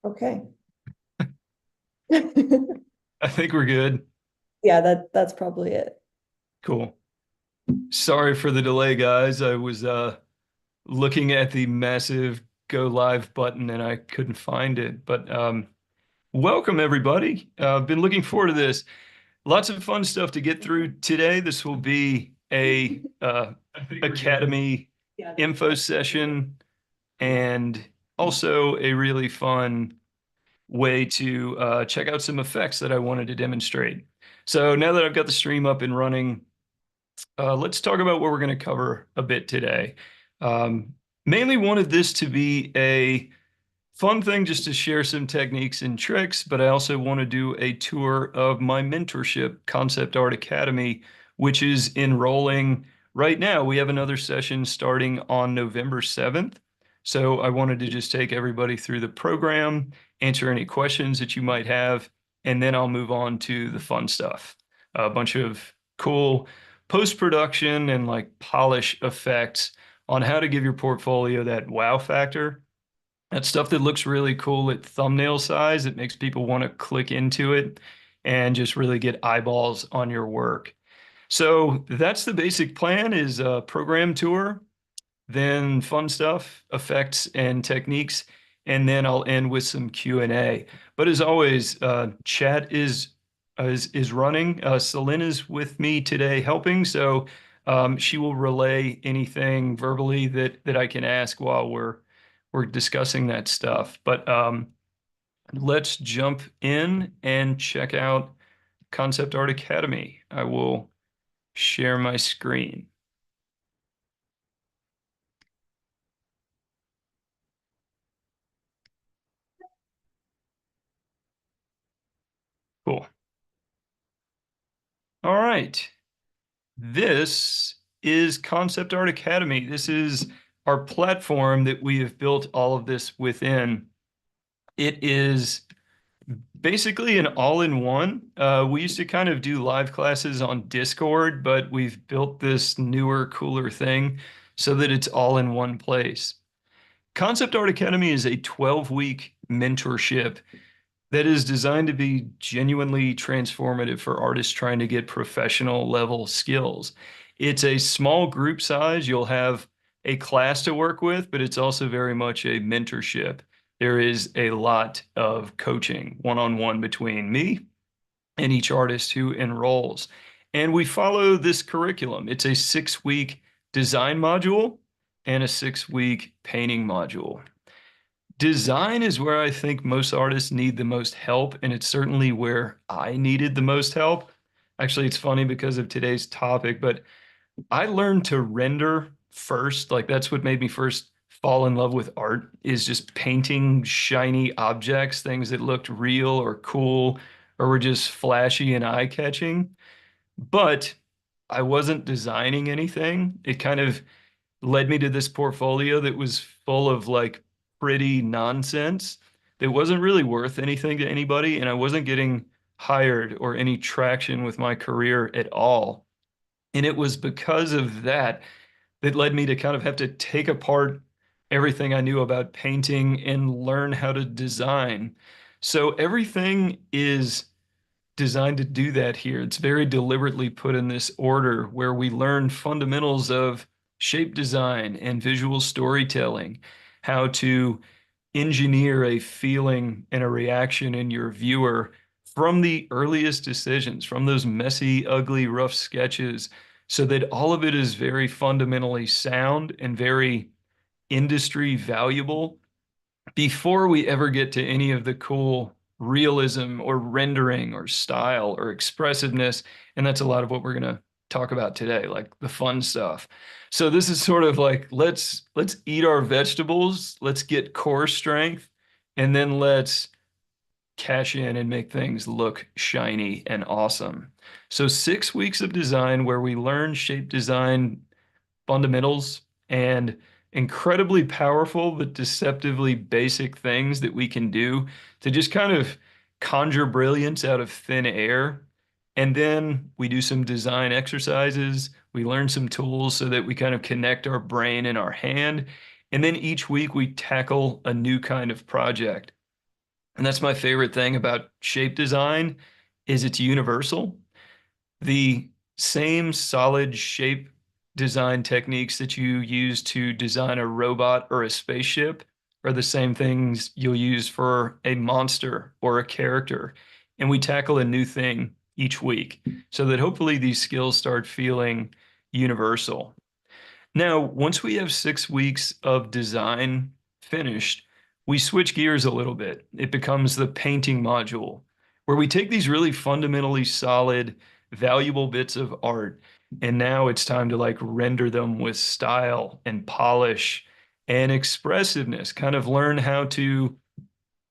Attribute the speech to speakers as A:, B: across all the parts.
A: Okay.
B: I think we're good.
A: Yeah, that's probably it.
B: Cool. Sorry for the delay, guys. I was looking at the massive go live button and I couldn't find it. But welcome everybody. I've been looking forward to this. Lots of fun stuff to get through today. This will be a Academy info session and also a really fun way to check out some effects that I wanted to demonstrate. So now that I've got the stream up and running, let's talk about what we're going to cover a bit today. Um, Mainly wanted this to be a fun thing just to share some techniques and tricks, but I also want to do a tour of my mentorship, Concept Art Academy, which is enrolling right now. We have another session starting on November 7th. So I wanted to just take everybody through the program, answer any questions that you might have, and then I'll move on to the fun stuff. A bunch of cool post-production and like polish effects on how to give your portfolio that wow factor, that stuff that looks really cool at thumbnail size. It makes people want to click into it and just really get eyeballs on your work. So that's the basic plan is a program tour, then fun stuff, effects and techniques, and then I'll end with some Q&A. But as always, chat is running. Celine is with me today helping, so she will relay anything verbally that I can ask while we're discussing that stuff. But let's jump in and check out Concept Art Academy. I will share my screen. Cool. All right. This is Concept Art Academy. This is our platform that we have built all of this within. It is basically an all-in-one. We used to kind of do live classes on Discord, but we've built this newer, cooler thing so that it's all in one place. Concept Art Academy is a 12-week mentorship that is designed to be genuinely transformative for artists trying to get professional level skills. It's a small group size. You'll have a class to work with, but it's also very much a mentorship. There is a lot of coaching one-on-one between me and each artist who enrolls. And we follow this curriculum. It's a 6-week design module and a 6-week painting module. Design is where I think most artists need the most help, and it's certainly where I needed the most help. Actually, it's funny because of today's topic, but I learned to render first. Like that's what made me first fall in love with art is just painting shiny objects, things that looked real or cool or were just flashy and eye-catching. But I wasn't designing anything. It kind of led me to this portfolio that was full of like pretty nonsense that wasn't really worth anything to anybody, and I wasn't getting hired or any traction with my career at all. And it was because of that that led me to kind of have to take apart everything I knew about painting and learn how to design. So everything is designed to do that here. It's very deliberately put in this order where we learn fundamentals of shape design and visual storytelling, how to engineer a feeling and a reaction in your viewer from the earliest decisions, from those messy, ugly, rough sketches, so that all of it is very fundamentally sound and very industry valuable before we ever get to any of the cool realism or rendering or style or expressiveness. And that's a lot of what we're going to talk about today, like the fun stuff. So this is sort of like let's eat our vegetables, let's get core strength, and then let's cash in and make things look shiny and awesome. So 6 weeks of design where we learn shape design fundamentals and incredibly powerful but deceptively basic things that we can do to just kind of conjure brilliance out of thin air. And then we do some design exercises. We learn some tools so that we kind of connect our brain and our hand. And then each week we tackle a new kind of project. And that's my favorite thing about shape design is it's universal. The same solid shape design techniques that you use to design a robot or a spaceship are the same things you'll use for a monster or a character. And we tackle a new thing each week so that hopefully these skills start feeling universal. Now, once we have 6 weeks of design finished, we switch gears a little bit. It becomes the painting module, where we take these really fundamentally solid, valuable bits of art, and now it's time to like render them with style and polish and expressiveness, kind of learn how to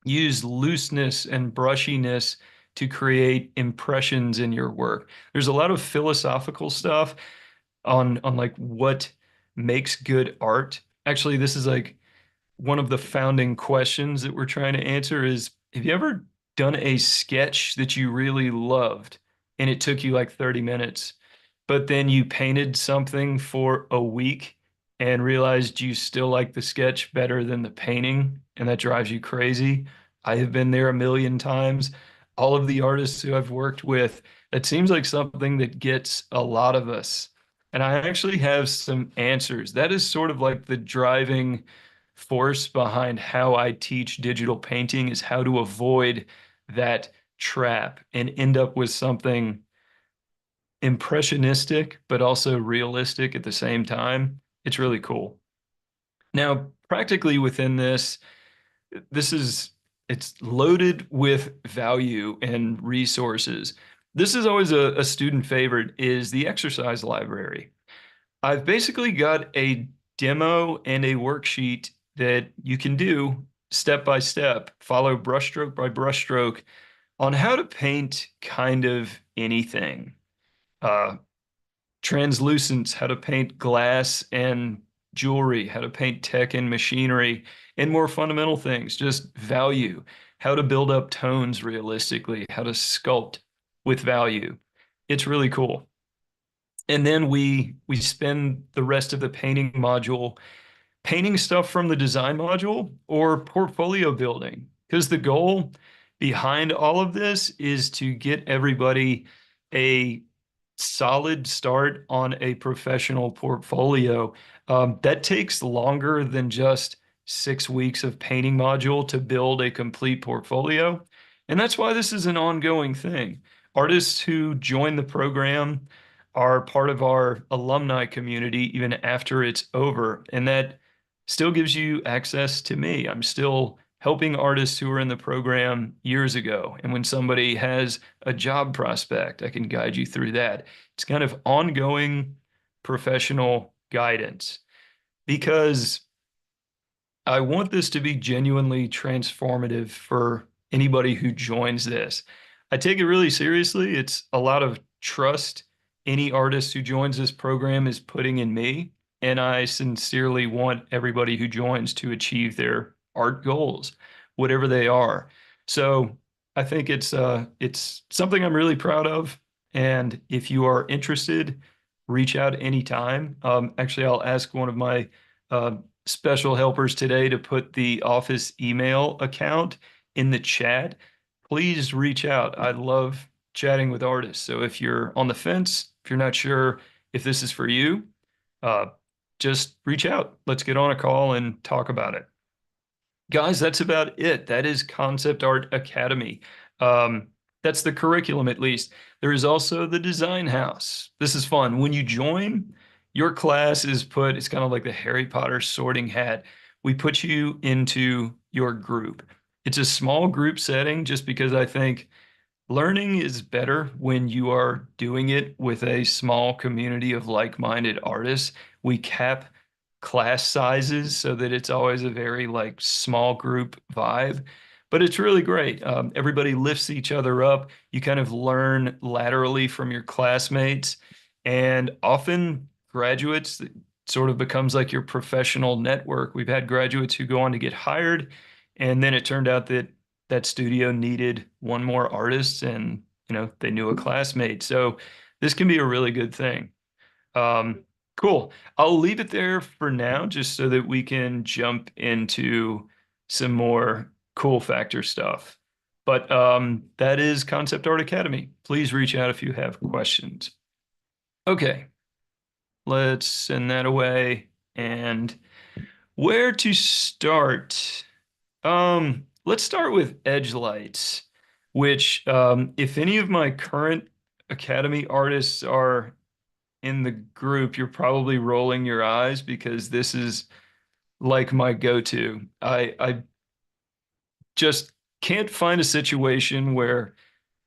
B: use looseness and brushiness to create impressions in your work. There's a lot of philosophical stuff on like what makes good art. Actually, this is like one of the founding questions that we're trying to answer is have you ever done a sketch that you really loved and it took you like 30 minutes, but then you painted something for a week and realized you still like the sketch better than the painting and that drives you crazy? I have been there a million times. All of the artists who I've worked with, it seems like something that gets a lot of us. And I actually have some answers. That is sort of like the driving force behind how I teach digital painting is how to avoid that trap and end up with something impressionistic, but also realistic at the same time. It's really cool. Now, practically within this, this is it's loaded with value and resources. This is always a student favorite is the exercise library. I've basically got a demo and a worksheet that you can do step by step, follow brushstroke by brushstroke on how to paint kind of anything. Uh, Translucence, how to paint glass and jewelry, how to paint tech and machinery, and more fundamental things, just value, how to build up tones realistically, how to sculpt with value. It's really cool. And then we spend the rest of the painting module painting stuff from the design module or portfolio building. Because the goal behind all of this is to get everybody a solid start on a professional portfolio. That takes longer than just 6 weeks of painting module to build a complete portfolio. And that's why this is an ongoing thing. Artists who join the program are part of our alumni community even after it's over. And that still gives you access to me. I'm still helping artists who were in the program years ago. And when somebody has a job prospect, I can guide you through that. It's kind of ongoing professional guidance because I want this to be genuinely transformative for anybody who joins this. I take it really seriously. It's a lot of trust any artist who joins this program is putting in me. And I sincerely want everybody who joins to achieve their art goals, whatever they are. So I think it's something I'm really proud of. And if you are interested, reach out anytime. Actually, I'll ask one of my uh, special helpers today to put the office email account in the chat. Please reach out. I love chatting with artists. So if you're on the fence, if you're not sure if this is for you, uh, just reach out. Let's get on a call and talk about it. Guys, that's about it. That is Concept Art Academy. Um, that's the curriculum, at least. There is also the design house. This is fun. When you join, your class is put, it's kind of like the Harry Potter sorting hat. We put you into your group. It's a small group setting just because I think learning is better when you are doing it with a small community of like-minded artists. We cap class sizes so that it's always a very like small group vibe, but it's really great. Everybody lifts each other up. You kind of learn laterally from your classmates, and often graduates it sort of becomes like your professional network. We've had graduates who go on to get hired, and then it turned out that that studio needed one more artist and they knew a classmate. So this can be a really good thing. Cool. I'll leave it there for now just so that we can jump into some more cool factor stuff. But that is Concept Art Academy. Please reach out if you have questions. Okay, let's send that away. And where to start? Let's start with edge lights, which if any of my current Academy artists are in the group, you're probably rolling your eyes because this is like my go-to. I just can't find a situation where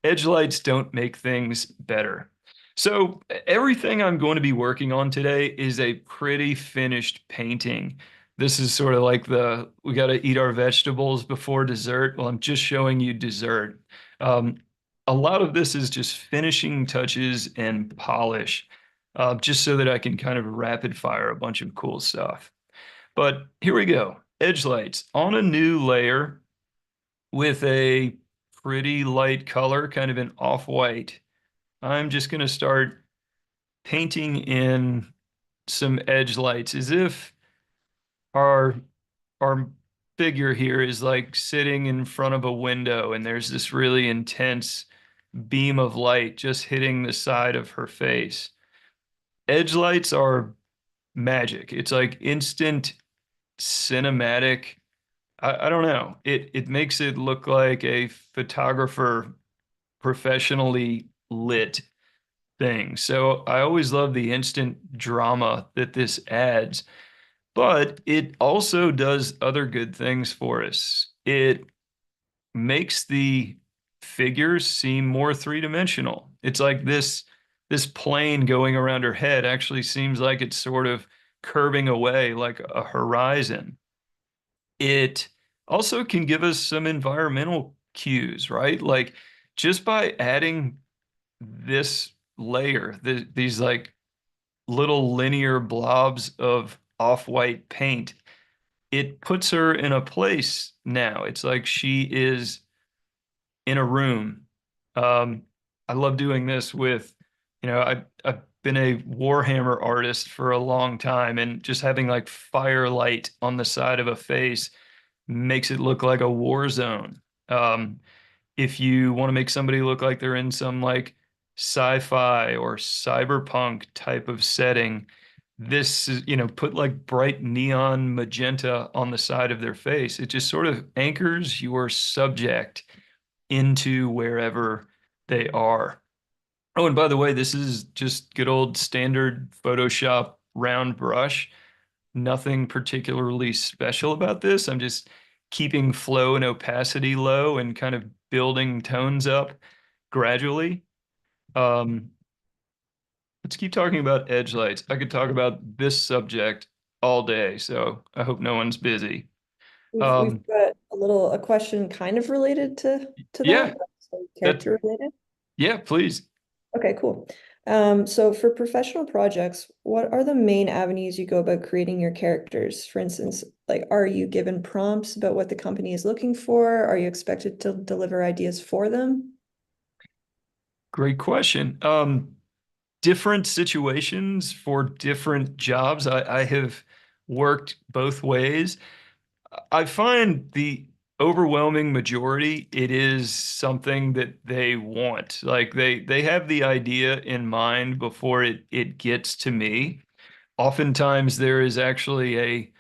B: edge lights don't make things better. So everything I'm going to be working on today is a pretty finished painting. This is sort of like the we got to eat our vegetables before dessert. Well, I'm just showing you dessert. Um, a lot of this is just finishing touches and polish, just so that I can kind of rapid fire a bunch of cool stuff. But here we go. Edge lights on a new layer with a pretty light color, kind of an off-white. I'm just going to start painting in some edge lights as if our our figure here is like sitting in front of a window and there's this really intense beam of light just hitting the side of her face. Edge lights are magic. It's like instant cinematic. I don't know. It makes it look like a photographer professionally lit thing. So I always love the instant drama that this adds, but it also does other good things for us. It makes the figures seem more three-dimensional. It's like this plane going around her head actually seems like it's sort of curving away like a horizon. It also can give us some environmental cues, right? Like just by adding this layer, these like little linear blobs of off-white paint, it puts her in a place now. It's like she is in a room. Um, I love doing this with, I've been a Warhammer artist for a long time, and just having like firelight on the side of a face makes it look like a war zone. Um, if you want to make somebody look like they're in some like sci-fi or cyberpunk type of setting, this is, put like bright neon magenta on the side of their face. It just sort of anchors your subject into wherever they are. Oh, and by the way, this is just good old standard Photoshop round brush. Nothing particularly special about this. I'm just keeping flow and opacity low and kind of building tones up gradually. Um, let's keep talking about edge lights. I could talk about this subject all day, so I hope no one's busy.
A: We've
B: Um,
A: got a question kind of related to that,
B: yeah,
A: but also
B: that
A: character related.
B: yeah, please.
A: Okay, cool. So for professional projects, what are the main avenues you go about creating your characters? For instance, like, are you given prompts about what the company is looking for? Are you expected to deliver ideas for them?
B: Great question. Different situations for different jobs. I have worked both ways. I find the overwhelming majority, it is something that they want. Like they have the idea in mind before it gets to me. Oftentimes there is actually a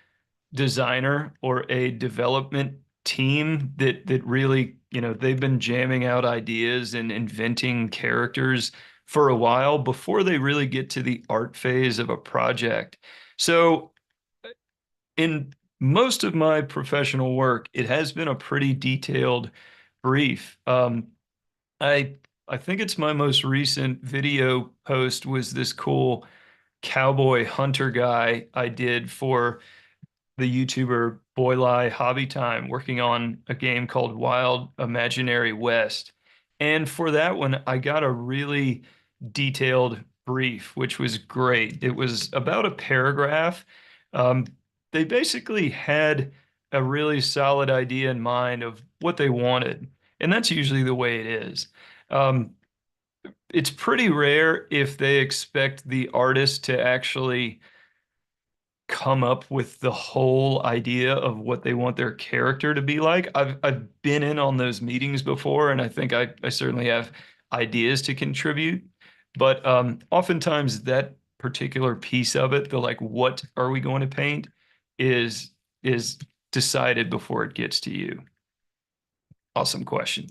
B: designer or a development team that really, they've been jamming out ideas and inventing characters for a while before they really get to the art phase of a project. So in most of my professional work, it has been a pretty detailed brief. I I think it's my most recent video post was this cool cowboy hunter guy I did for the YouTuber Boylai Hobby Time, working on a game called Wild Imaginary West. And for that one, I got a really detailed brief, which was great. It was about a paragraph. Um, they basically had a really solid idea in mind of what they wanted. And that's usually the way it is. Um, it's pretty rare if they expect the artist to actually come up with the whole idea of what they want their character to be like. I've been in on those meetings before, and I think I certainly have ideas to contribute. But oftentimes that particular piece of it, the like, what are we going to paint, is is decided before it gets to you. Awesome question.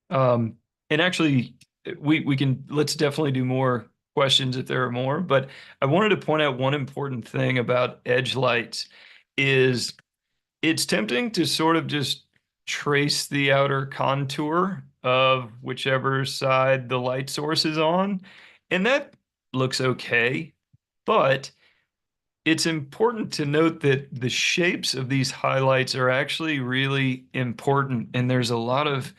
B: Um, and actually, we can let's definitely do more questions if there are more. But I wanted to point out one important thing about edge lights is it's tempting to sort of just trace the outer contour of whichever side the light source is on, and that looks okay. But it's important to note that the shapes of these highlights are actually really important, and there's a lot of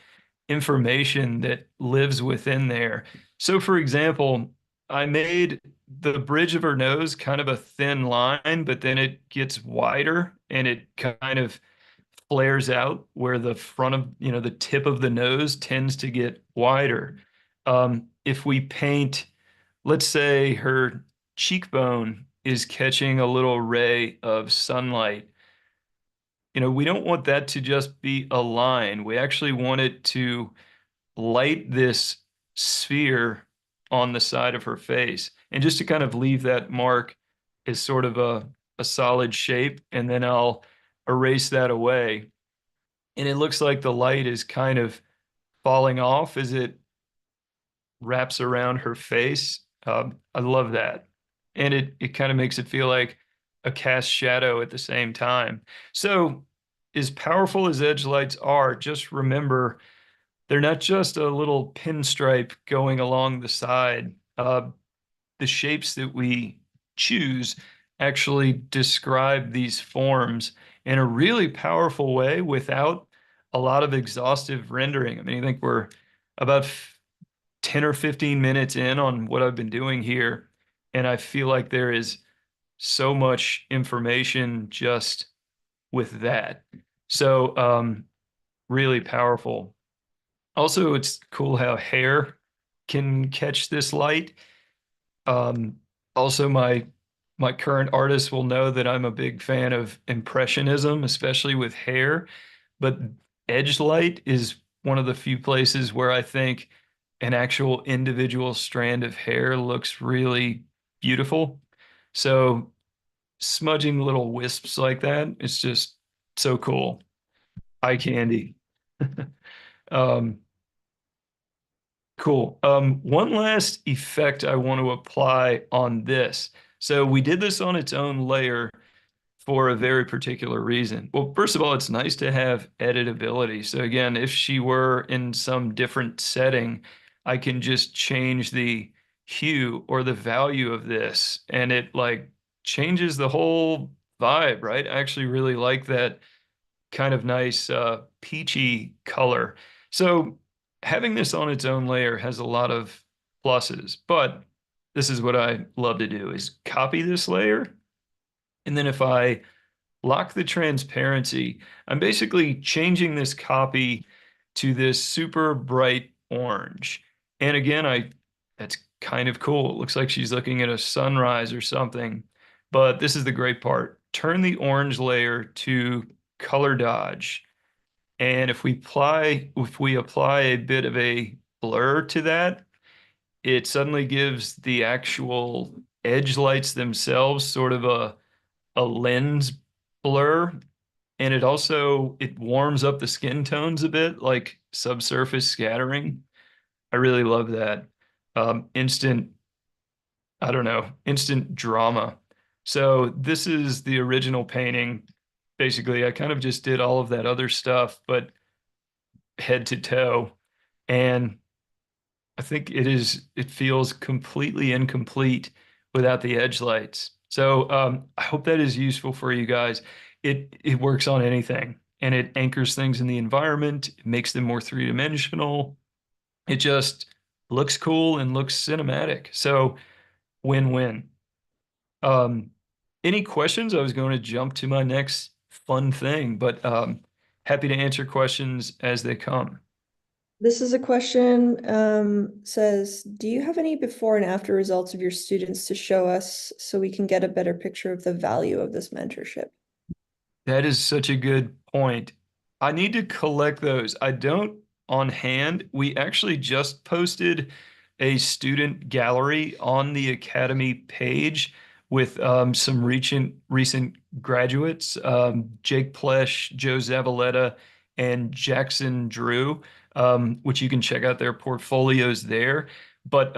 B: information that lives within there. So, for example, I made the bridge of her nose kind of a thin line, but then it gets wider and it kind of flares out where the front of, the tip of the nose tends to get wider. If we paint, let's say her cheekbone is catching a little ray of sunlight, we don't want that to just be a line. We actually want it to light this sphere on the side of her face. And just to kind of leave that mark as sort of a solid shape, and then I'll erase that away. And it looks like the light is kind of falling off as it wraps around her face. I love that. And it kind of makes it feel like a cast shadow at the same time. So, as powerful as edge lights are, just remember they're not just a little pinstripe going along the side. The shapes that we choose actually describe these forms in a really powerful way without a lot of exhaustive rendering. I mean, I think we're about 10 or 15 minutes in on what I've been doing here, and I feel like there is so much information just with that. So, really powerful. Also, it's cool how hair can catch this light. Um, Also, my current artists will know that I'm a big fan of impressionism, especially with hair. But edge light is one of the few places where I think an actual individual strand of hair looks really beautiful. So smudging little wisps like that, it's just so cool. Eye candy. Um, Cool. One last effect I want to apply on this. So we did this on its own layer for a very particular reason. Well, first of all, it's nice to have editability. So again, if she were in some different setting, I can just change the hue or the value of this, and it like changes the whole vibe, right? I actually really like that kind of nice peachy color. So having this on its own layer has a lot of pluses, but this is what I love to do is copy this layer. And then if I lock the transparency, I'm basically changing this copy to this super bright orange. And again, that's kind of cool. It looks like she's looking at a sunrise or something. But this is the great part. Turn the orange layer to color dodge. And if we apply a bit of a blur to that, it suddenly gives the actual edge lights themselves sort of a lens blur. And it warms up the skin tones a bit, like subsurface scattering. I really love that. Instant, I don't know, instant drama. So this is the original painting. Basically, I kind of just did all of that other stuff, but head to toe. And I think it feels completely incomplete without the edge lights. So I hope that is useful for you guys. It works on anything, and it anchors things in the environment. It makes them more three-dimensional. It just looks cool and looks cinematic. So win-win. Um, any questions? I was going to jump to my next fun thing, but happy to answer questions as they come.
A: This is a question, says, do you have any before and after results of your students to show us so we can get a better picture of the value of this mentorship?
B: That is such a good point. I need to collect those. I don't on hand. We actually just posted a student gallery on the Academy page with some recent graduates, Jake Plesh, Joe Zavaleta, and Jackson Drew, which you can check out their portfolios there. But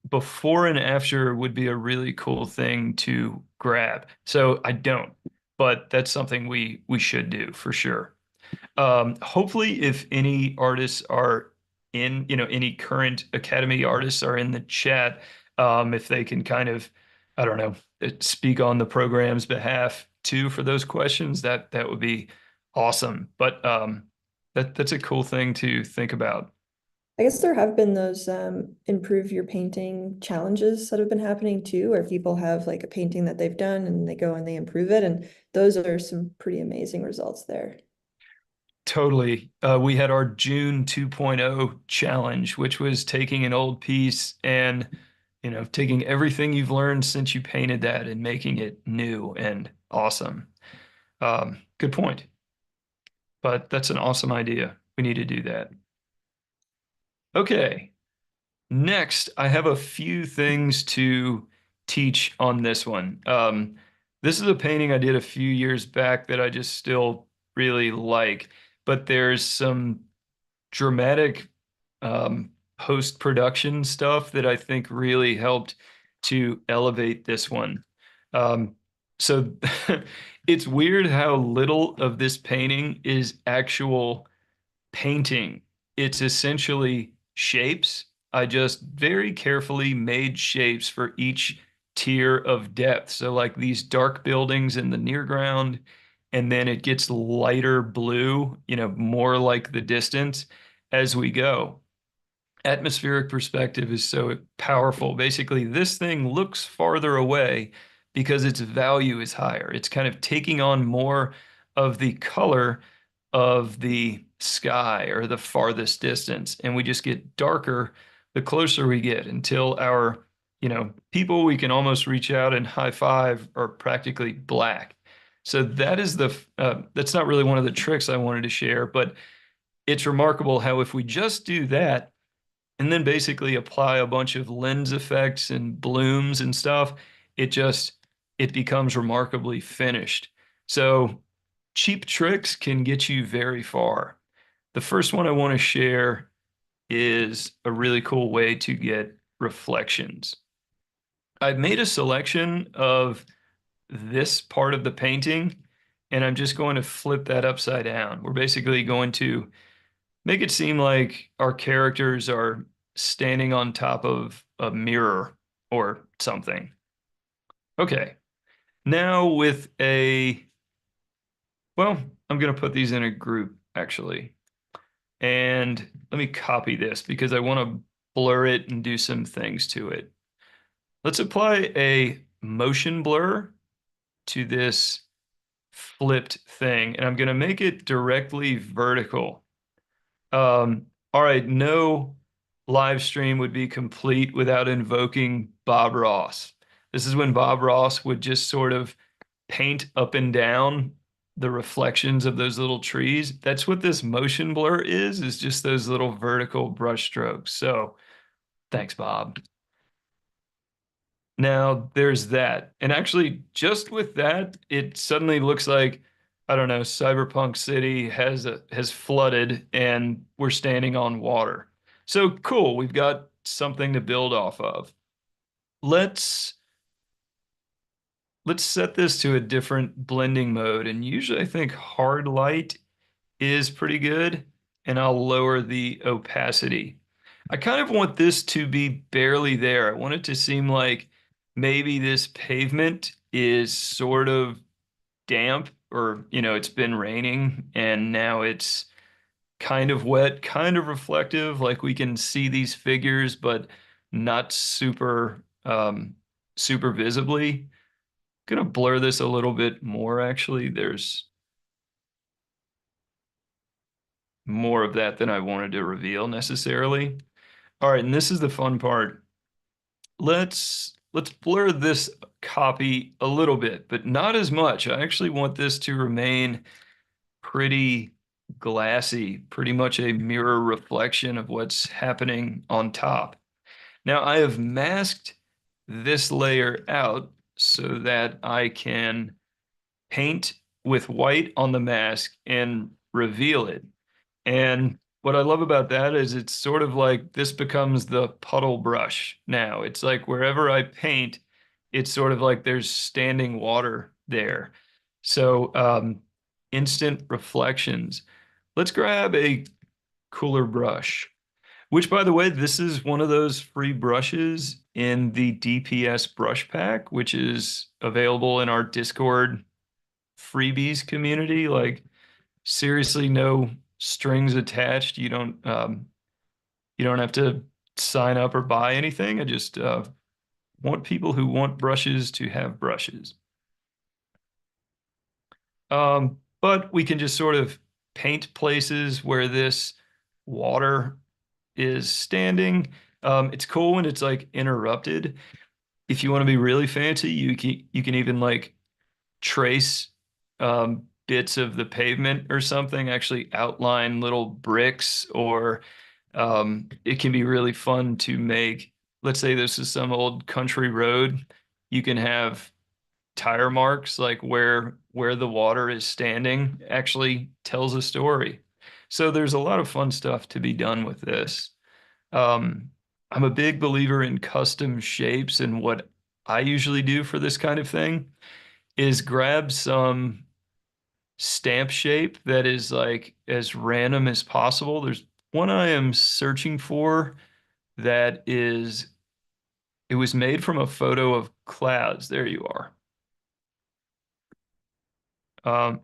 B: before and after would be a really cool thing to grab. So I don't, but that's something we should do for sure. Hopefully, if any artists are in, any current Academy artists are in the chat, if they can kind of, I don't know, speak on the program's behalf too for those questions, that would be awesome. But that's a cool thing to think about.
A: I guess there have been those improve your painting challenges that have been happening too, where people have like a painting that they've done and they go and they improve it. And those are some pretty amazing results there.
B: Totally. We had our June 2.0 challenge, which was taking an old piece and, taking everything you've learned since you painted that and making it new and awesome. Good point. But that's an awesome idea. We need to do that. Okay. Next, I have a few things to teach on this one. This is a painting I did a few years back that I just still really like, but there's some dramatic post-production stuff that I think really helped to elevate this one. Um, so it's weird how little of this painting is actual painting. It's essentially shapes. I just very carefully made shapes for each tier of depth. So like these dark buildings in the near ground, and then it gets lighter blue, more like the distance as we go. Atmospheric perspective is so powerful. Basically, this thing looks farther away because its value is higher. It's kind of taking on more of the color of the sky or the farthest distance. And we just get darker the closer we get until our, people we can almost reach out and high five are practically black. So that's not really one of the tricks I wanted to share, but it's remarkable how if we just do that, and then basically apply a bunch of lens effects and blooms and stuff, it it becomes remarkably finished. So cheap tricks can get you very far. The first one I want to share is a really cool way to get reflections. I've made a selection of this part of the painting, and I'm just going to flip that upside down. We're basically going to make it seem like our characters are standing on top of a mirror or something. Okay. Now well, I'm going to put these in a group actually. And let me copy this because I want to blur it and do some things to it. Let's apply a motion blur to this flipped thing, and I'm going to make it directly vertical. All right, no live stream would be complete without invoking Bob Ross. This is when Bob Ross would just sort of paint up and down the reflections of those little trees. That's what this motion blur is just those little vertical brush strokes. So thanks, Bob. Now there's that. And actually, just with that, it suddenly looks like, I don't know, Cyberpunk City has flooded and we're standing on water. So cool, we've got something to build off of. Let's let's set this to a different blending mode. And usually I think hard light is pretty good, and I'll lower the opacity. I kind of want this to be barely there. I want it to seem like maybe this pavement is sort of damp or, it's been raining and now it's kind of wet, kind of reflective, like we can see these figures, but not super visibly. Gonna blur this a little bit more actually. There's more of that than I wanted to reveal necessarily. All right, and this is the fun part. Let's blur this copy a little bit, but not as much. I actually want this to remain pretty glassy, pretty much a mirror reflection of what's happening on top. Now I have masked this layer out so that I can paint with white on the mask and reveal it. And what I love about that is it's sort of like this becomes the puddle brush now. It's like wherever I paint, it's sort of like there's standing water there. So, instant reflections. Let's grab a cooler brush, which, by the way, this is one of those free brushes in the DPS brush pack, which is available in our Discord freebies community. Like, seriously, no strings attached. You don't have to sign up or buy anything. I just want people who want brushes to have brushes. But we can just sort of paint places where this water is standing. It's cool when it's like interrupted. If you want to be really fancy, you can even like trace bits of the pavement or something, actually outline little bricks, or it can be really fun to make. Let's say this is some old country road. You can have tire marks like where the water is standing actually tells a story. So there's a lot of fun stuff to be done with this. Um, I'm a big believer in custom shapes, and what I usually do for this kind of thing is grab some stamp shape that is like as random as possible. There's one I am searching for that is, it was made from a photo of clouds. There you are.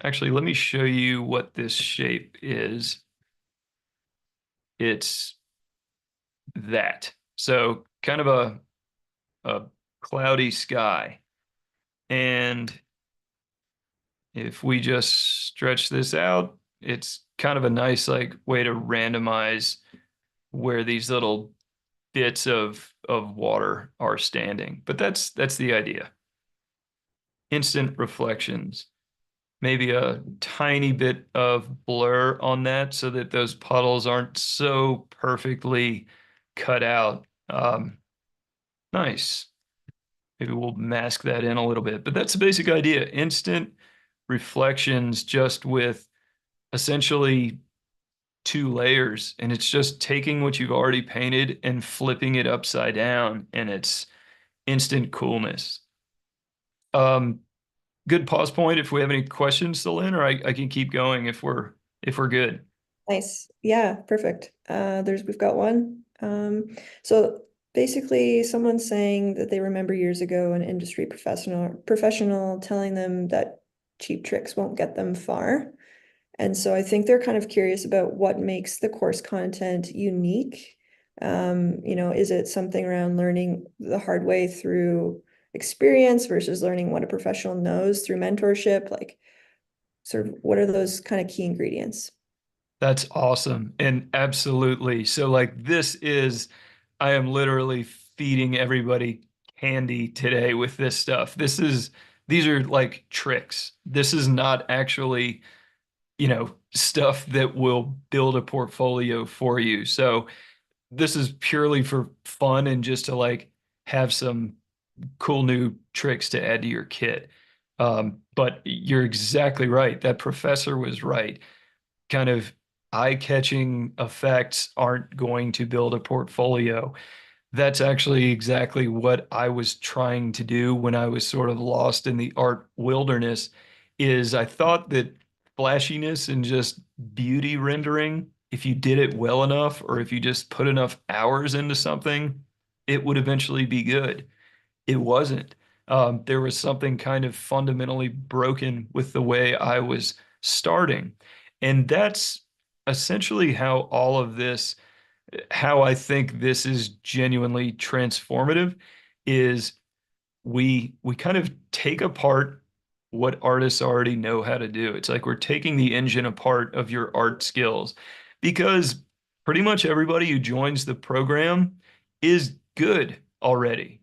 B: Actually, let me show you what this shape is. It's that. So kind of a cloudy sky. And if we just stretch this out, it's kind of a nice like way to randomize where these little bits of water are standing. But that's the idea. Instant reflections. Maybe a tiny bit of blur on that so that those puddles aren't so perfectly cut out. Nice. Maybe we'll mask that in a little bit, but that's the basic idea. Instant reflections just with essentially two layers, and it's just taking what you've already painted and flipping it upside down, and it's instant coolness. Um, Good pause point if we have any questions still in, or I can keep going if we're good.
A: Nice. Yeah, perfect. We've got one. So basically someone's saying that they remember years ago an industry professional telling them that cheap tricks won't get them far. And so I think they're kind of curious about what makes the course content unique. Is it something around learning the hard way through experience versus learning what a professional knows through mentorship? Like, sort of, what are those kind of key ingredients?
B: That's awesome. And absolutely. So like I am literally feeding everybody candy today with this stuff. These are like tricks. This is not actually, stuff that will build a portfolio for you. So this is purely for fun and just to like have some cool new tricks to add to your kit. But you're exactly right. That professor was right. Kind of eye-catching effects aren't going to build a portfolio. That's actually exactly what I was trying to do when I was sort of lost in the art wilderness, is I thought that flashiness and just beauty rendering, if you did it well enough or if you just put enough hours into something, it would eventually be good. It wasn't. There was something kind of fundamentally broken with the way I was starting. And that's essentially how all of this, how I think this is genuinely transformative, is we kind of take apart what artists already know how to do. It's like we're taking the engine apart of your art skills. Because pretty much everybody who joins the program is good already.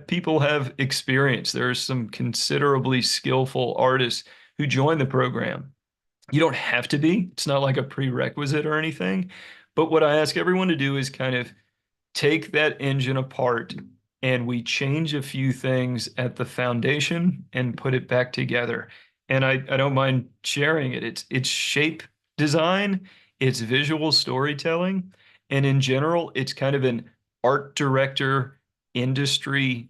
B: People have experience. There are some considerably skillful artists who join the program. You don't have to be, it's not like a prerequisite or anything. But what I ask everyone to do is kind of take that engine apart and we change a few things at the foundation and put it back together. And I don't mind sharing it. It's shape design, it's visual storytelling, and in general, it's kind of an art director industry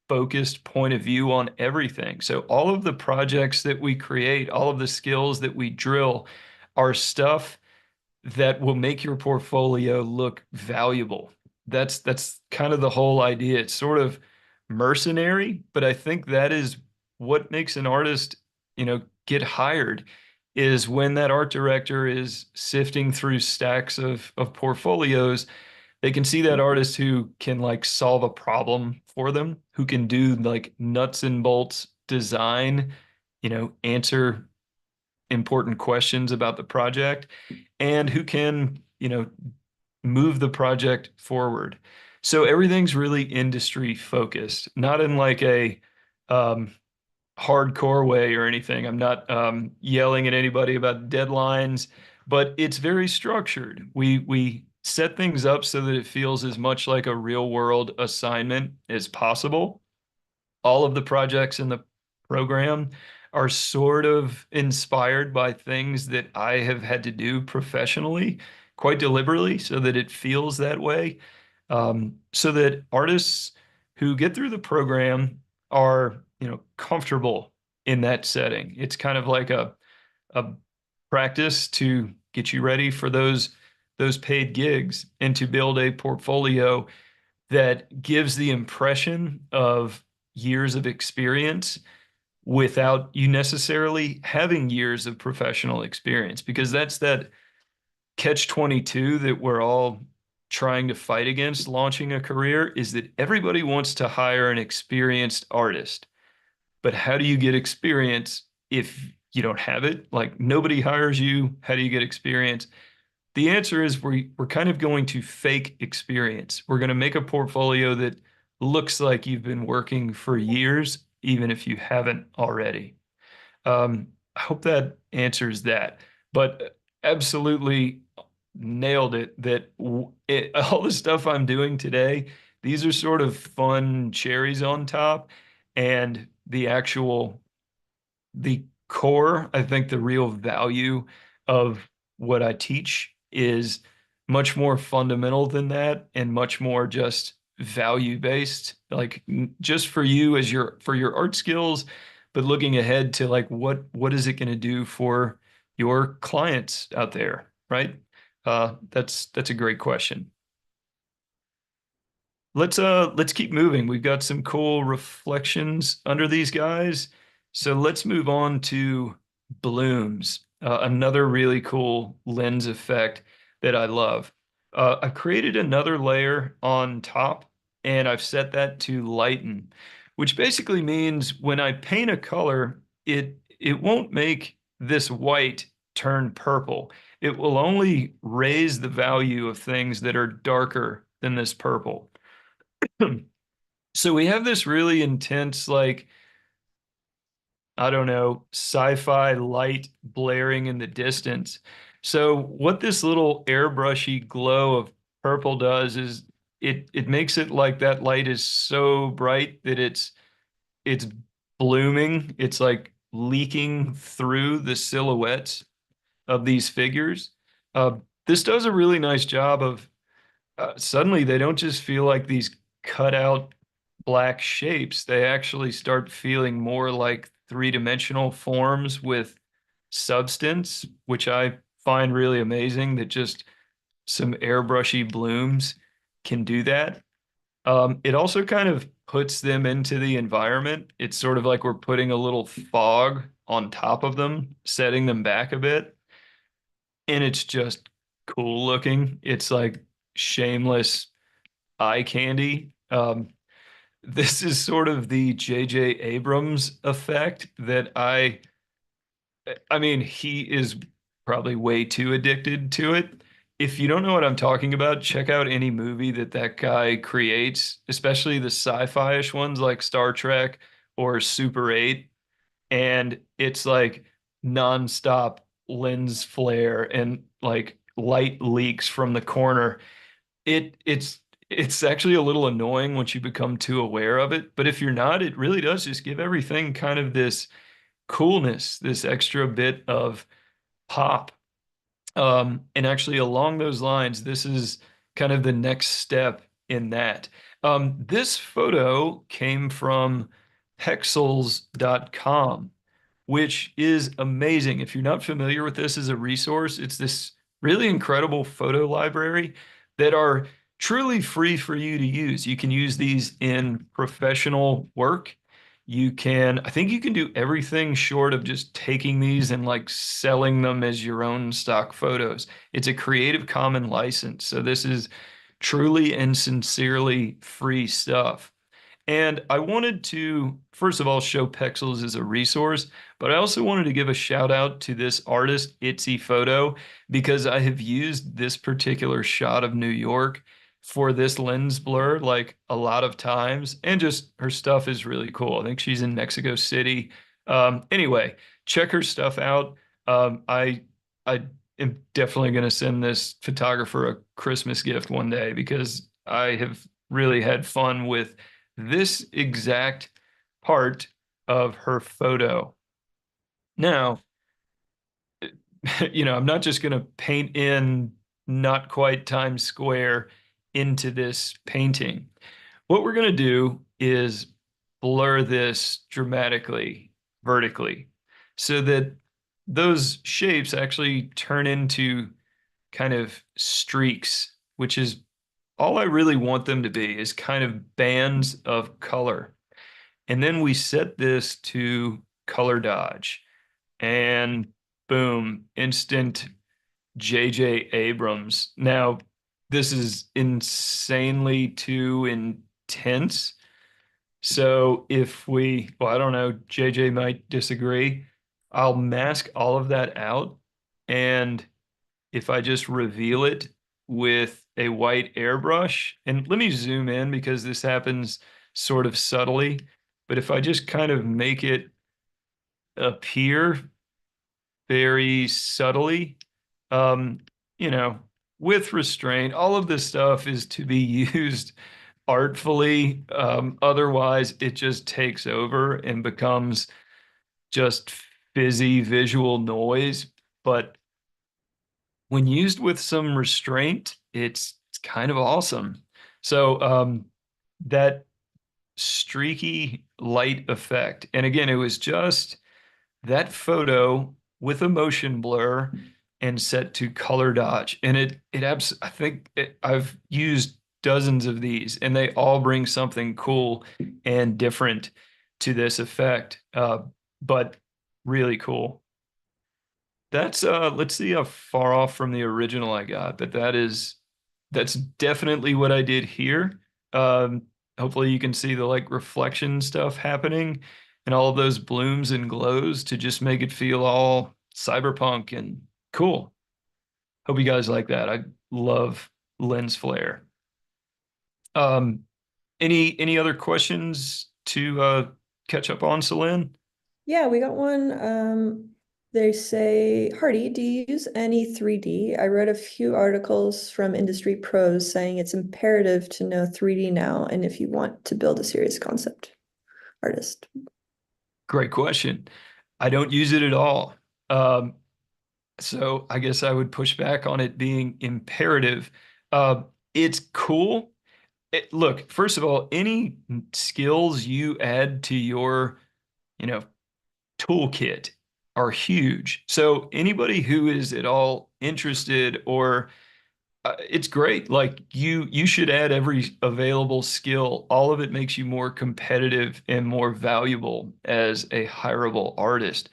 B: focused point of view on everything. So all of the projects that we create, all of the skills that we drill are stuff that will make your portfolio look valuable. That's kind of the whole idea. It's sort of mercenary, but I think that is what makes an artist, get hired is when that art director is sifting through stacks of portfolios, they can see that artist who can like solve a problem for them, who can do like nuts and bolts design, answer important questions about the project and who can, move the project forward. So everything's really industry focused, not in like a um, hardcore way or anything. I'm not yelling at anybody about deadlines, but it's very structured. We set things up so that it feels as much like a real world assignment as possible. All of the projects in the program are sort of inspired by things that I have had to do professionally quite deliberately so that it feels that way. So that artists who get through the program are, comfortable in that setting. It's kind of like a practice to get you ready for those paid gigs and to build a portfolio that gives the impression of years of experience without you necessarily having years of professional experience, because that's that catch 22 that we're all trying to fight against launching a career is that everybody wants to hire an experienced artist. But how do you get experience if you don't have it? Like nobody hires you. How do you get experience? The answer is we're kind of going to fake experience. We're going to make a portfolio that looks like you've been working for years, even if you haven't already. I hope that answers that. But absolutely nailed it that all the stuff I'm doing today, these are sort of fun cherries on top. And the core, I think the real value of what I teach is much more fundamental than that and much more just value based, like just for you as for your art skills, but looking ahead to like what is it going to do for your clients out there, right? That's a great question. Let's keep moving. We've got some cool reflections under these guys. So let's move on to blooms. Another really cool lens effect that I love. I've created another layer on top and I've set that to lighten, which basically means when I paint a color, it won't make this white turn purple. It will only raise the value of things that are darker than this purple. So we have this really intense, like, I don't know, sci-fi light blaring in the distance. So what this little airbrushy glow of purple does is it makes it like that light is so bright that it's blooming. It's like leaking through the silhouettes of these figures. Uh, this does a really nice job of suddenly they don't just feel like these cut out black shapes. They actually start feeling more like three-dimensional forms with substance, which I find really amazing that just some airbrushy blooms can do that. It also kind of puts them into the environment. It's sort of like we're putting a little fog on top of them, setting them back a bit, and it's just cool looking. It's like shameless eye candy. This is sort of the J.J. Abrams effect that I mean, he is probably way too addicted to it. if you don't know what I'm talking about, check out any movie that that guy creates, especially the sci-fi-ish ones like Star Trek or Super 8. And it's like nonstop lens flare and like light leaks from the corner. It's actually a little annoying once you become too aware of it, but if you're not, it really does just give everything kind of this coolness, this extra bit of pop. And actually, along those lines, this is kind of the next step in that. This photo came from pexels.com, which is amazing. If you're not familiar with this as a resource, it's this really incredible photo library that are truly free for you to use. You can use these in professional work. I think you can do everything short of just taking these and like selling them as your own stock photos. It's a Creative Commons license. So this is truly and sincerely free stuff. And I wanted to, first of all, show Pexels as a resource, but I also wanted to give a shout out to this artist, Itsy Photo, because I have used this particular shot of New York for this lens blur like a lot of times, and just her stuff is really cool. I think she's in Mexico City. Anyway, check her stuff out. I am definitely going to send this photographer a Christmas gift one day because I have really had fun with this exact part of her photo. Now, I'm not just going to paint in not quite Times Square into this painting. What we're going to do is blur this dramatically, vertically, so that those shapes actually turn into kind of streaks, which is all I really want them to be, is kind of bands of color. And then we set this to color dodge and boom, instant JJ Abrams. Now, this is insanely too intense. So well, I don't know, JJ might disagree. I'll mask all of that out. And if I just reveal it with a white airbrush, and let me zoom in because this happens sort of subtly, but if I just kind of make it appear very subtly, um, you know, with restraint, all of this stuff is to be used artfully. Otherwise, it just takes over and becomes just fizzy visual noise. But when used with some restraint, it's kind of awesome. So that streaky light effect, and again, it was just that photo with a motion blur and set to color dodge, and I think I've used dozens of these, and they all bring something cool and different to this effect. But really cool. Let's see how far off from the original I got, but that's definitely what I did here. Um, Hopefully you can see the like reflection stuff happening and all of those blooms and glows to just make it feel all cyberpunk and cool. Hope you guys like that. I love lens flare. Um, any other questions to catch up on, Celine?
A: Yeah, we got one. They say, Hardy, do you use any 3D? I read a few articles from industry pros saying it's imperative to know 3D now, and if you want to build a serious concept artist.
B: Great question. I don't use it at all. Um, So I guess I would push back on it being imperative. It's cool. Look, first of all, any skills you add to your, you know, toolkit are huge. So anybody who is at all interested or it's great. Like you should add every available skill. All of it makes you more competitive and more valuable as a hireable artist.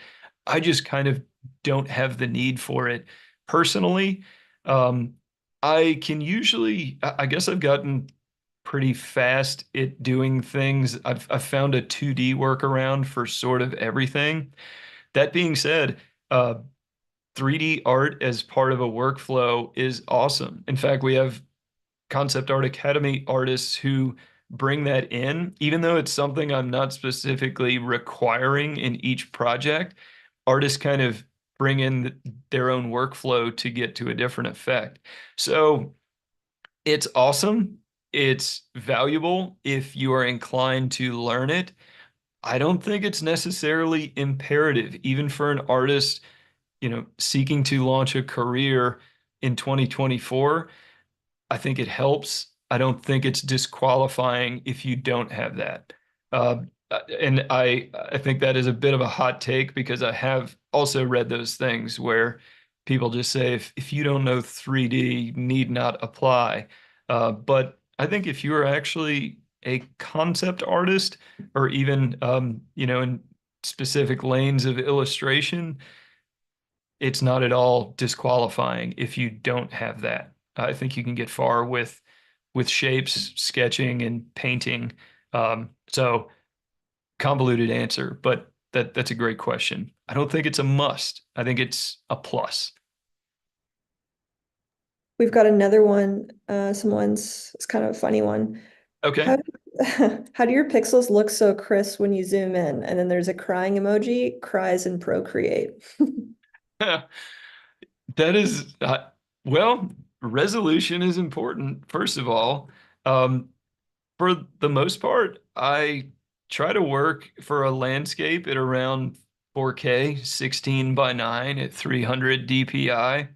B: I just kind of don't have the need for it personally. Um, I can usually, I guess I've gotten pretty fast at doing things. I've found a 2D workaround for sort of everything. That being said, uh, 3D art as part of a workflow is awesome. In fact, we have Concept Art Academy artists who bring that in, even though it's something I'm not specifically requiring in each project. Artists kind of bring in their own workflow to get to a different effect. So it's awesome. It's valuable if you are inclined to learn it. I don't think it's necessarily imperative, even for an artist, seeking to launch a career in 2024. I think it helps. I don't think it's disqualifying if you don't have that. Uh, and I think that is a bit of a hot take because I have also read those things where people just say if you don't know 3D, need not apply. But I think if you are actually a concept artist or even in specific lanes of illustration, it's not at all disqualifying if you don't have that. I think you can get far with shapes, sketching, and painting. So convoluted answer, but that's a great question. I don't think it's a must. I think it's a plus.
A: We've got another one. It's kind of a funny one.
B: Okay.
A: How how do your pixels look so crisp when you zoom in? And then there's a crying emoji, cries in Procreate.
B: That is, well, resolution is important, first of all. Um, for the most part, I try to work for a landscape at around 4K, 16 by 9 at 300 DPI.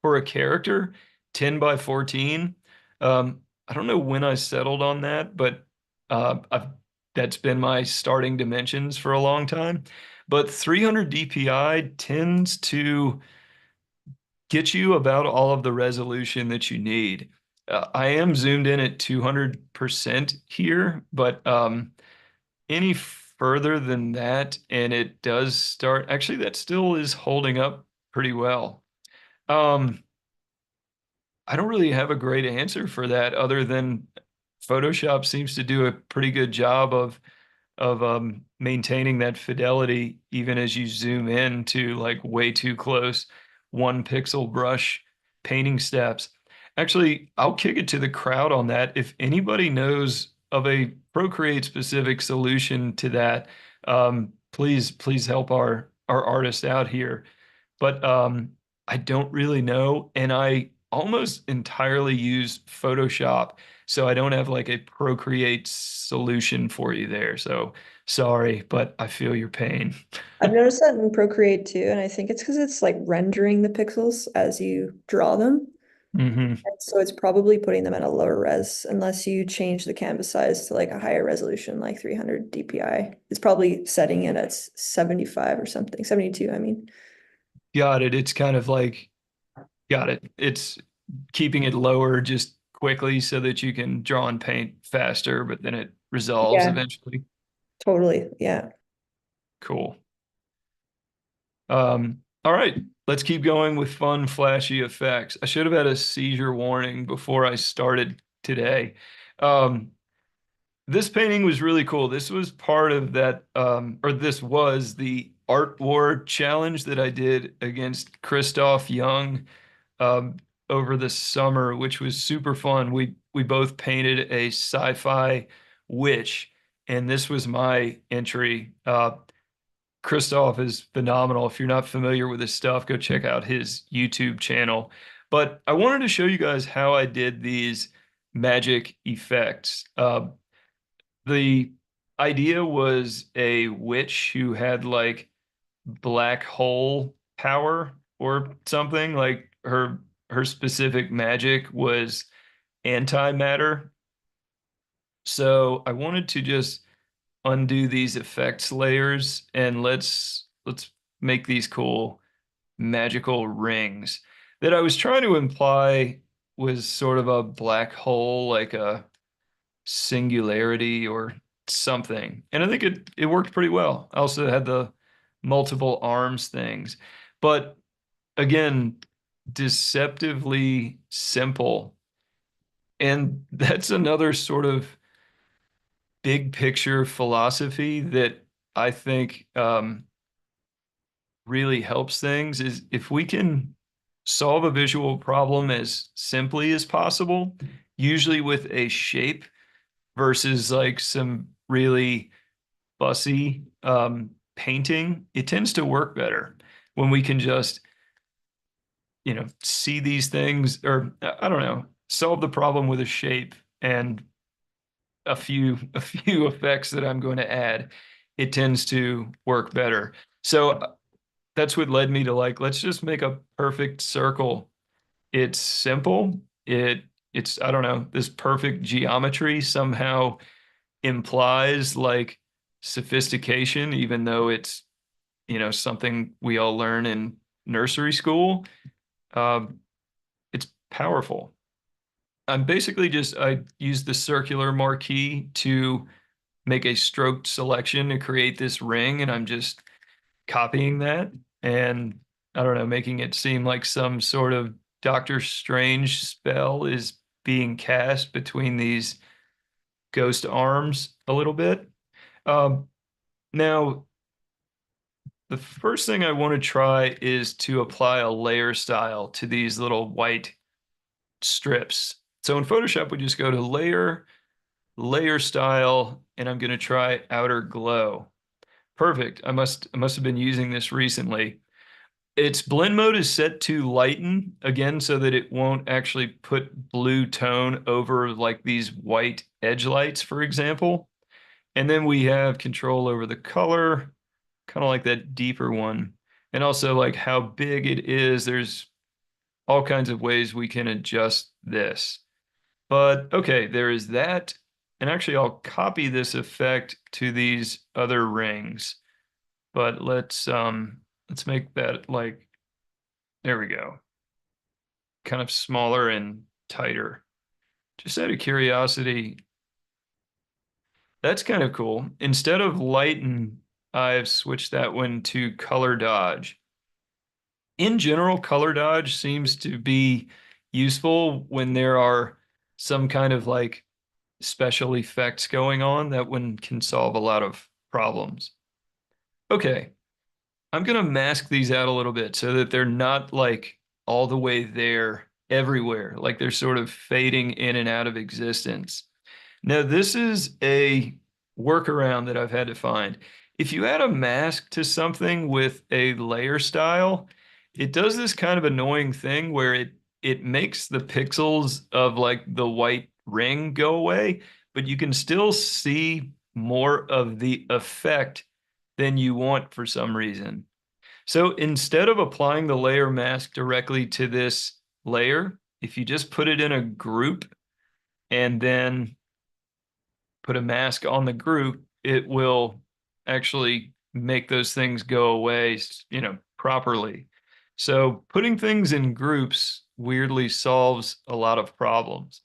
B: For a character, 10 by 14. I don't know when I settled on that, but I've that's been my starting dimensions for a long time. But 300 DPI tends to get you about all of the resolution that you need. I am zoomed in at 200% here, but any further than that, and it does start, actually, that still is holding up pretty well. Um, I don't really have a great answer for that other than Photoshop seems to do a pretty good job of maintaining that fidelity even as you zoom in to like way too close 1 pixel brush painting steps. Actually, I'll kick it to the crowd on that. If anybody knows of a Procreate specific solution to that, please help our artist out here. But I don't really know, and I almost entirely use Photoshop, so I don't have like a Procreate solution for you there. So sorry, but I feel your pain.
A: I've noticed that in Procreate too, and I think it's because it's like rendering the pixels as you draw them.
B: Hmm.
A: And so it's probably putting them at a lower res unless you change the canvas size to like a higher resolution, like 300 DPI. It's probably setting it at 75 or something, 72, I mean.
B: Got it. It's kind of like, got it. It's keeping it lower just quickly so that you can draw and paint faster, but then it resolves
A: Yeah,
B: eventually.
A: totally. Yeah.
B: Cool. All right, let's keep going with fun, flashy effects. I should have had a seizure warning before I started today. Um, this painting was really cool. This was part of that, or this was the Art War challenge that I did against Christoph Young um, over the summer, which was super fun. We both painted a sci-fi witch, and this was my entry. Christoph is phenomenal. If you're not familiar with his stuff, go check out his YouTube channel. But I wanted to show you guys how I did these magic effects. The idea was a witch who had like black hole power or something. Like her specific magic was antimatter. So I wanted to just undo these effects layers and let's make these cool magical rings that I was trying to imply was sort of a black hole, like a singularity or something. And I think it worked pretty well. I also had the multiple arms things. But again, deceptively simple. And that's another sort of big picture philosophy that I think really helps things is if we can solve a visual problem as simply as possible, usually with a shape versus like some really fussy painting, it tends to work better when we can just, see these things or I don't know, solve the problem with a shape and a few effects that I'm going to add. It tends to work better. So that's what led me to like, let's just make a perfect circle. It's simple. It's I don't know, this perfect geometry somehow implies like sophistication, even though it's, something we all learn in nursery school. Um, it's powerful. I use the circular marquee to make a stroked selection to create this ring, and I'm just copying that and I don't know, making it seem like some sort of Doctor Strange spell is being cast between these ghost arms a little bit. Um, Now, the first thing I want to try is to apply a layer style to these little white strips. So in Photoshop, we just go to layer, layer style, and I'm going to try outer glow. Perfect. I must have been using this recently. Its blend mode is set to lighten again so that it won't actually put blue tone over like these white edge lights, for example. And then we have control over the color, kind of like that deeper one. And also like how big it is. There's all kinds of ways we can adjust this. But okay, there is that. And actually, I'll copy this effect to these other rings. But let's make that like there we go. Kind of smaller and tighter. Just out of curiosity, that's kind of cool. Instead of lighten, I've switched that one to color dodge. In general, color dodge seems to be useful when there are some kind of like special effects going on. That one can solve a lot of problems. Okay, I'm gonna mask these out a little bit so that they're not like all the way there everywhere, like they're sort of fading in and out of existence. Now, this is a workaround that I've had to find. If you add a mask to something with a layer style, it does this kind of annoying thing where it makes the pixels of like the white ring go away, but you can still see more of the effect than you want for some reason. So instead of applying the layer mask directly to this layer, if you just put it in a group and then put a mask on the group, it will actually make those things go away, properly. So putting things in groups weirdly solves a lot of problems.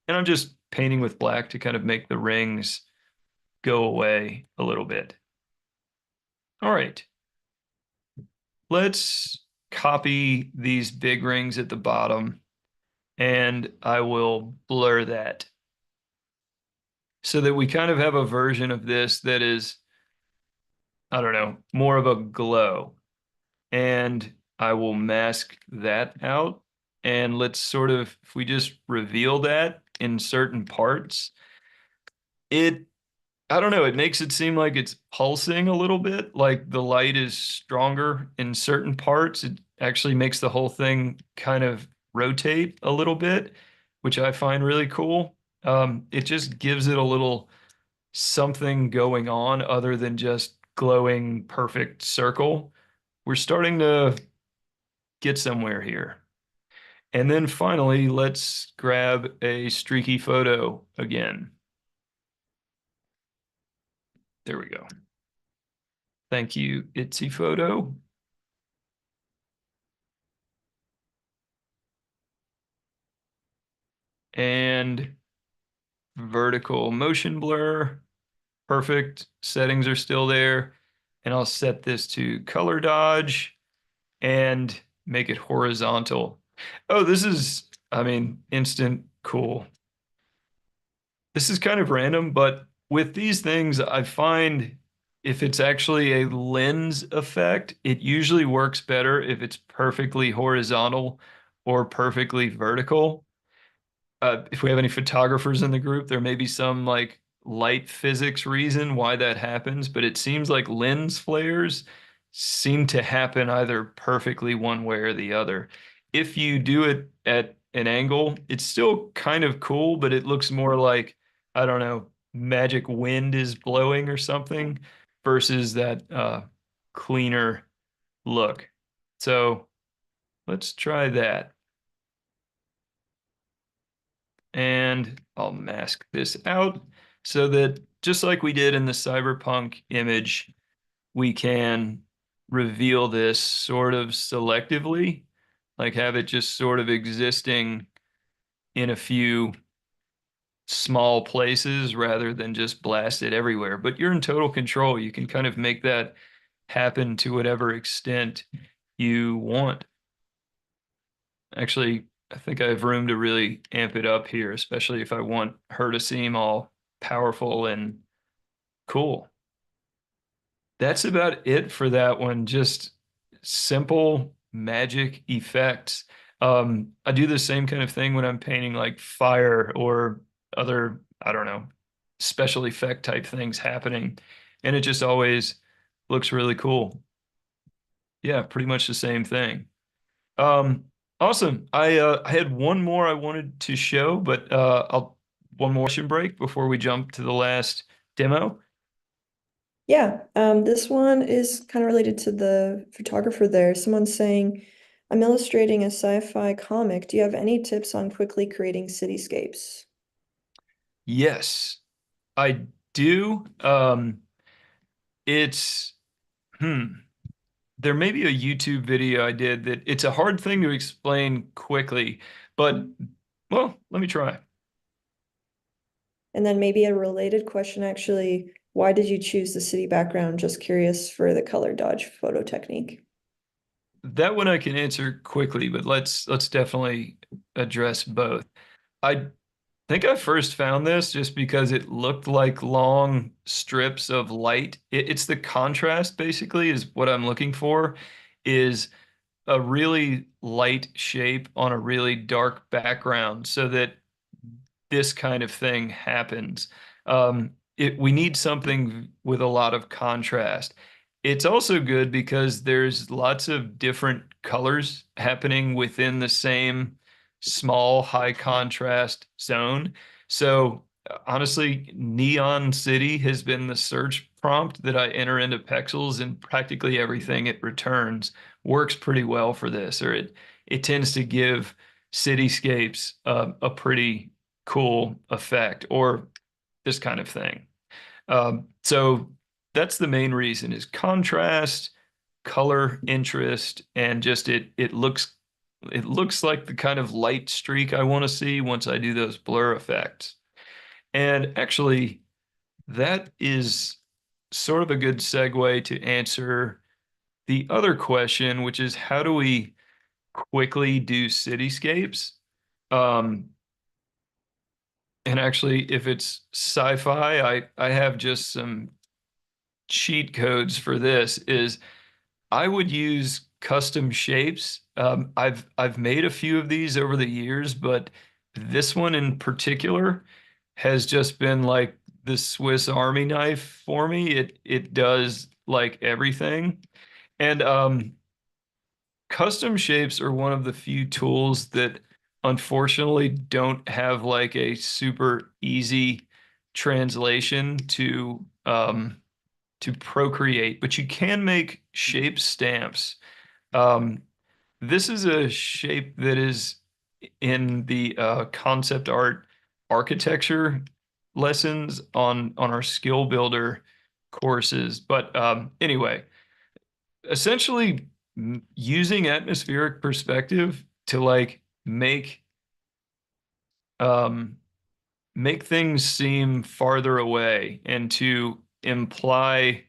B: And I'm just painting with black to kind of make the rings go away a little bit. All right, let's copy these big rings at the bottom and I will blur that so that we kind of have a version of this that is, I don't know, more of a glow. And I will mask that out. And let's sort of, if we just reveal that in certain parts, it, I don't know, it makes it seem like it's pulsing a little bit, like the light is stronger in certain parts. It actually makes the whole thing kind of rotate a little bit, which I find really cool. It just gives it a little something going on other than just glowing perfect circle. We're starting to get somewhere here. And then finally, let's grab a streaky photo again. There we go. Thank you, Itsy Photo. And vertical motion blur. Perfect. Settings are still there. And I'll set this to color dodge and make it horizontal. Oh, this is, I mean, instant cool. This is kind of random, but with these things, I find if it's actually a lens effect, it usually works better if it's perfectly horizontal or perfectly vertical. If we have any photographers in the group, there may be some like light physics reason why that happens, but it seems like lens flares seem to happen either perfectly one way or the other. If you do it at an angle, it's still kind of cool, but it looks more like, I don't know, magic wind is blowing or something versus that cleaner look. So let's try that. And I'll mask this out so that just like we did in the cyberpunk image, we can reveal this sort of selectively, like have it just sort of existing in a few small places rather than just blast it everywhere. But you're in total control. You can kind of make that happen to whatever extent you want. Actually, I think I have room to really amp it up here, especially if I want her to seem all powerful and cool. That's about it for that one. Just simple magic effects. I do the same kind of thing when I'm painting like fire or other, I don't know, special effect type things happening. And it just always looks really cool. Yeah, pretty much the same thing. Um, awesome. I had one more I wanted to show, but I'll one more question break before we jump to the last demo.
A: Yeah, this one is kind of related to the photographer there. Someone's saying, I'm illustrating a sci-fi comic. Do you have any tips on quickly creating cityscapes?
B: Yes, I do. It's hmm. There may be a YouTube video I did that it's a hard thing to explain quickly, but well, let me try.
A: And then maybe a related question, actually, why did you choose the city background? Just curious for the color dodge photo technique.
B: That one I can answer quickly, but let's definitely address both. I think I first found this just because it looked like long strips of light. It's the contrast basically is what I'm looking for, is a really light shape on a really dark background so that this kind of thing happens. We need something with a lot of contrast. It's also good because there's lots of different colors happening within the same small high contrast zone. So honestly, Neon City has been the search prompt that I enter into Pexels, and practically everything it returns works pretty well for this, or it tends to give cityscapes a pretty cool effect or this kind of thing. So that's the main reason is contrast, color, interest, and just it looks like the kind of light streak I want to see once I do those blur effects. And actually, that is sort of a good segue to answer the other question, which is how do we quickly do cityscapes? Um, And actually, if it's sci-fi, I have just some cheat codes for this. Is I would use custom shapes. I've made a few of these over the years, but this one in particular has just been like the Swiss Army knife for me. It does like everything. And custom shapes are one of the few tools that unfortunately don't have like a super easy translation to Procreate, but you can make shape stamps. Um, this is a shape that is in the concept art architecture lessons on our skill builder courses. But anyway, essentially using atmospheric perspective to like um make things seem farther away and to imply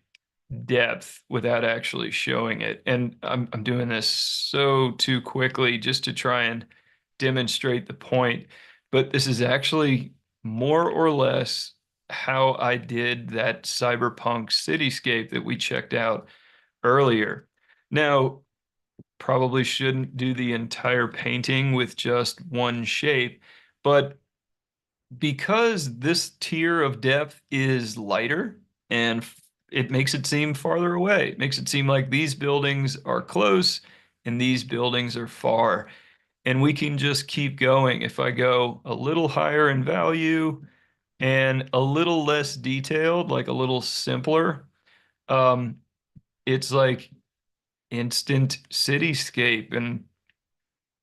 B: depth without actually showing it. And I'm doing this so too quickly just to try and demonstrate the point, but this is actually more or less how I did that cyberpunk cityscape that we checked out earlier. Now, probably shouldn't do the entire painting with just one shape, but because this tier of depth is lighter and it makes it seem farther away, it makes it seem like these buildings are close and these buildings are far. And we can just keep going. If I go a little higher in value and a little less detailed, like a little simpler, um, it's like instant cityscape. And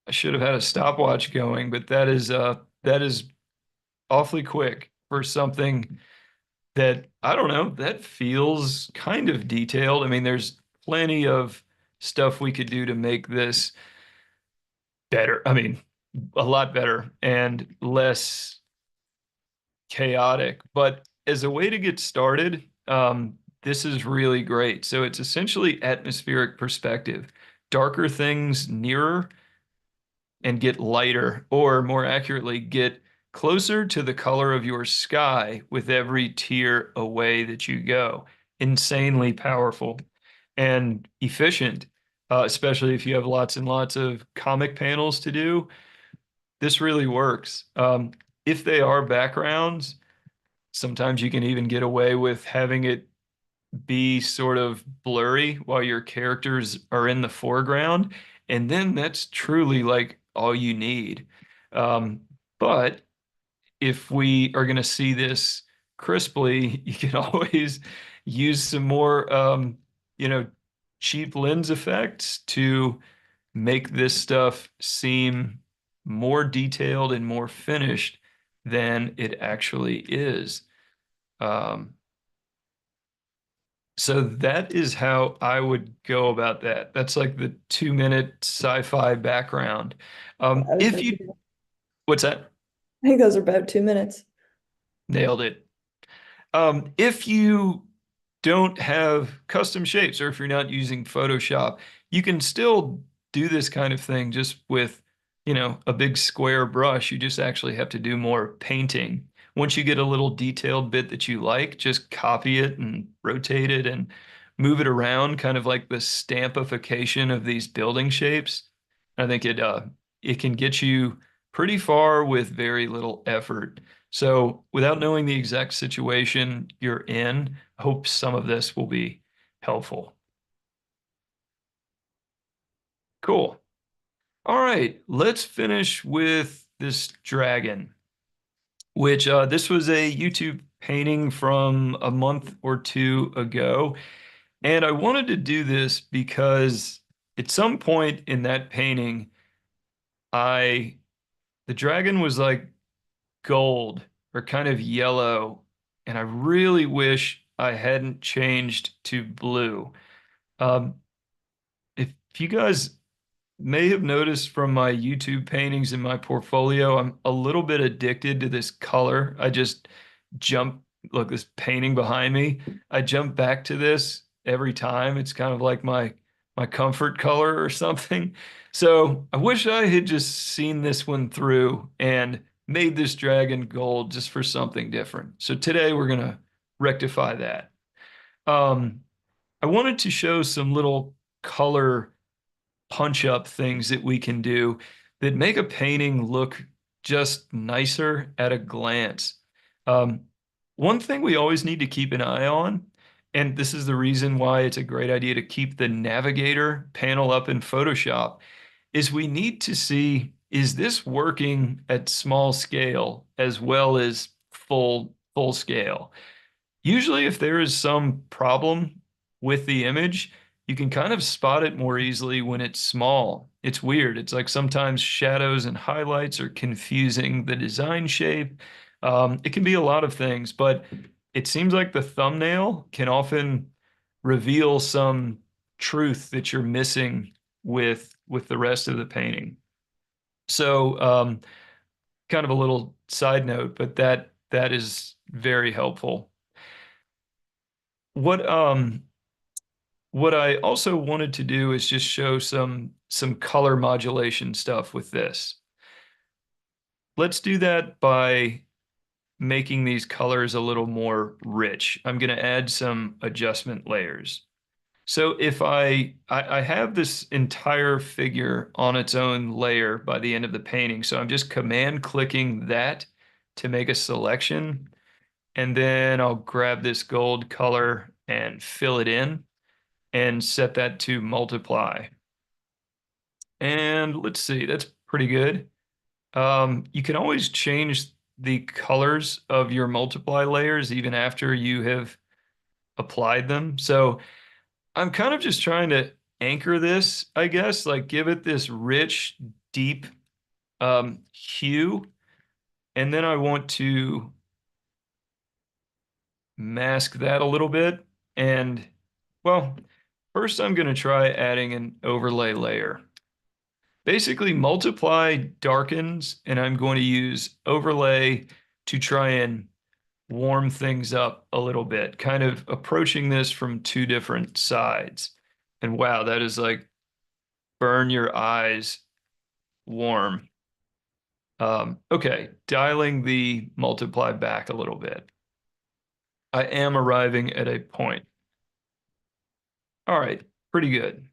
B: I should have had a stopwatch going, but that is awfully quick for something that I don't know, that feels kind of detailed. I mean, there's plenty of stuff we could do to make this better. I mean, a lot better and less chaotic. But as a way to get started, this is really great. So it's essentially atmospheric perspective. Darker things nearer and get lighter, or more accurately, get closer to the color of your sky with every tier away that you go. Insanely powerful and efficient, especially if you have lots and lots of comic panels to do. This really works. If they are backgrounds, sometimes you can even get away with having it be sort of blurry while your characters are in the foreground. And then that's truly like all you need. Um, but if we are going to see this crisply, you can always use some more, you know, cheap lens effects to make this stuff seem more detailed and more finished than it actually is. Um, so that is how I would go about that. That's like the 2 minute sci-fi background.
A: I was
B: If
A: about
B: you,
A: to do that.
B: what's that?
A: I think those are about 2 minutes.
B: Nailed it. If you don't have custom shapes or if you're not using Photoshop, you can still do this kind of thing just with, a big square brush. You just actually have to do more painting. Once you get a little detailed bit that you like, just copy it and rotate it and move it around, kind of like the stampification of these building shapes. I think it can get you pretty far with very little effort. So without knowing the exact situation you're in, I hope some of this will be helpful. Cool. All right, let's finish with this dragon, which this was a YouTube painting from a month or two ago. And I wanted to do this because at some point in that painting, I the dragon was like gold or kind of yellow, and I really wish I hadn't changed to blue. Um, if you guys may have noticed from my YouTube paintings in my portfolio, I'm a little bit addicted to this color. I just jump, look, this painting behind me. I jump back to this every time. It's kind of like my comfort color or something. So I wish I had just seen this one through and made this dragon gold just for something different. So today we're gonna rectify that. Um, I wanted to show some little color punch up things that we can do that make a painting look just nicer at a glance. Um, one thing we always need to keep an eye on, and this is the reason why it's a great idea to keep the navigator panel up in Photoshop, is we need to see, is this working at small scale as well as full scale? Usually, if there is some problem with the image, you can kind of spot it more easily when it's small. It's weird. It's like sometimes shadows and highlights are confusing the design shape. It can be a lot of things, but it seems like the thumbnail can often reveal some truth that you're missing with the rest of the painting. So, kind of a little side note, but that is very helpful. What um what I also wanted to do is just show some color modulation stuff with this. Let's do that by making these colors a little more rich. I'm going to add some adjustment layers. So if I have this entire figure on its own layer by the end of the painting, so I'm just command clicking that to make a selection, and then I'll grab this gold color and fill it in and set that to multiply. And let's see, that's pretty good. You can always change the colors of your multiply layers even after you have applied them. So I'm kind of just trying to anchor this, I guess, like give it this rich, deep hue. And then I want to mask that a little bit. And well, first I'm going to try adding an overlay layer. Basically, multiply darkens, and I'm going to use overlay to try and warm things up a little bit, kind of approaching this from two different sides. And wow, that is like burn your eyes warm. Okay, dialing the multiply back a little bit. I am arriving at a point. All right, pretty good.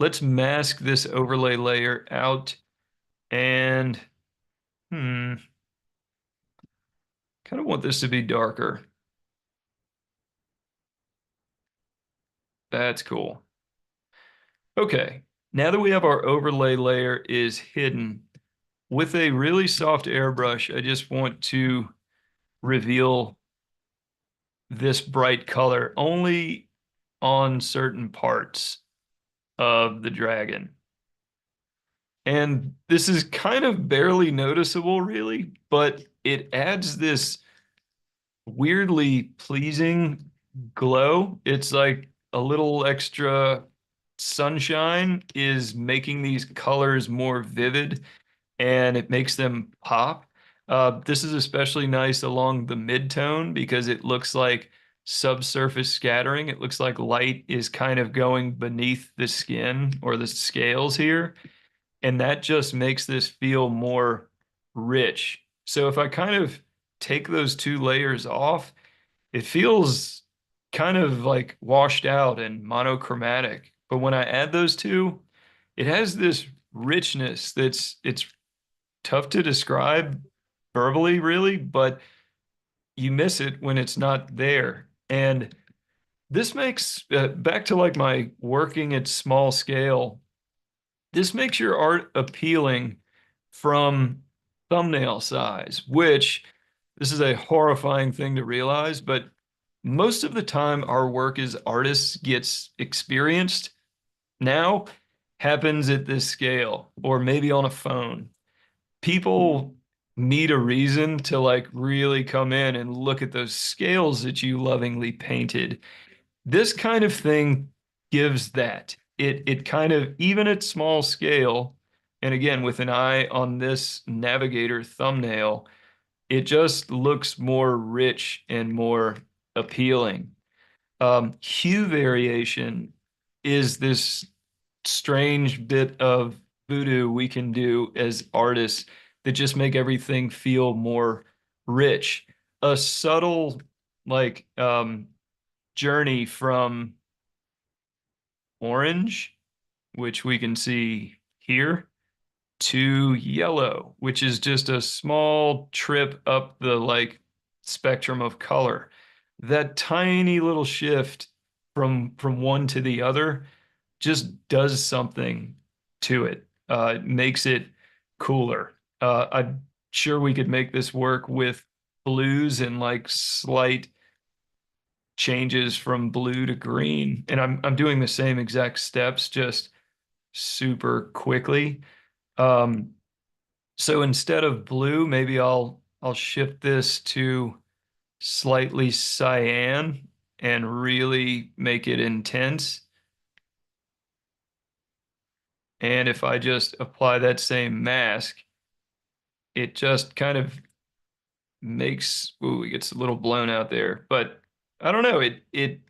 B: Let's mask this overlay layer out and kind of want this to be darker. That's cool. Okay, now that we have our overlay layer is hidden, with a really soft airbrush, I just want to reveal this bright color only on certain parts of the dragon. And this is kind of barely noticeable, really, but it adds this weirdly pleasing glow. It's like a little extra sunshine is making these colors more vivid and it makes them pop. This is especially nice along the mid-tone because it looks like subsurface scattering. It looks like light is kind of going beneath the skin or the scales here. And that just makes this feel more rich. So if I kind of take those two layers off, it feels kind of like washed out and monochromatic. But when I add those two, it has this richness it's tough to describe verbally, really, but you miss it when it's not there. And this makes, back to like my working at small scale, this makes your art appealing from thumbnail size, which this is a horrifying thing to realize, but most of the time our work as artists gets experienced now happens at this scale or maybe on a phone. People need a reason to like really come in and look at those scales that you lovingly painted. This kind of thing gives that. It kind of, even at small scale, and again with an eye on this navigator thumbnail, it just looks more rich and more appealing. Hue variation is this strange bit of voodoo we can do as artists that just make everything feel more rich. A subtle like journey from orange, which we can see here, to yellow, which is just a small trip up the like spectrum of color. That tiny little shift from one to the other just does something to it. It makes it cooler. I'm sure we could make this work with blues and like slight changes from blue to green. And I'm doing the same exact steps, just super quickly. Um, so instead of blue, maybe I'll shift this to slightly cyan and really make it intense. And if I just apply that same mask, it just kind of makes, ooh, it gets a little blown out there. But I don't know, it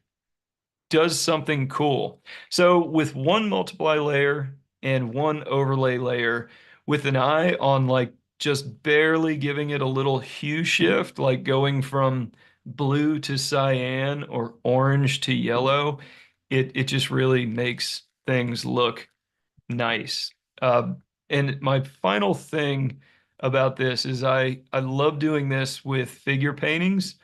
B: does something cool. So with one multiply layer and one overlay layer, with an eye on like just barely giving it a little hue shift, like going from blue to cyan or orange to yellow, it just really makes things look nice. And my final thing about this is I love doing this with figure paintings,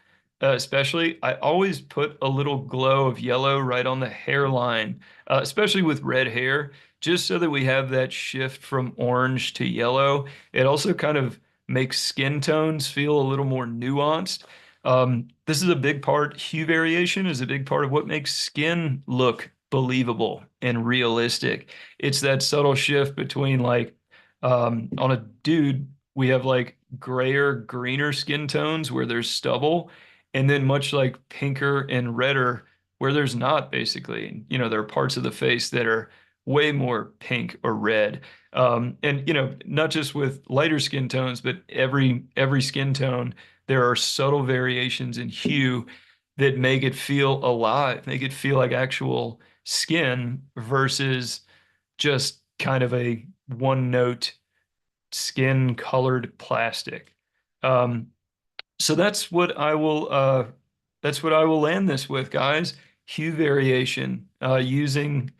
B: especially. I always put a little glow of yellow right on the hairline, especially with red hair, just so that we have that shift from orange to yellow. It also kind of makes skin tones feel a little more nuanced. This is a big part, hue variation is a big part of what makes skin look believable and realistic. It's that subtle shift between like on a dude, we have like grayer, greener skin tones where there's stubble, and then much like pinker and redder where there's not basically. And, there are parts of the face that are way more pink or red. And not just with lighter skin tones, but every skin tone, there are subtle variations in hue that make it feel alive, make it feel like actual skin versus just kind of a one note skin colored plastic. Um, so that's what I will land this with, guys. Hue variation, using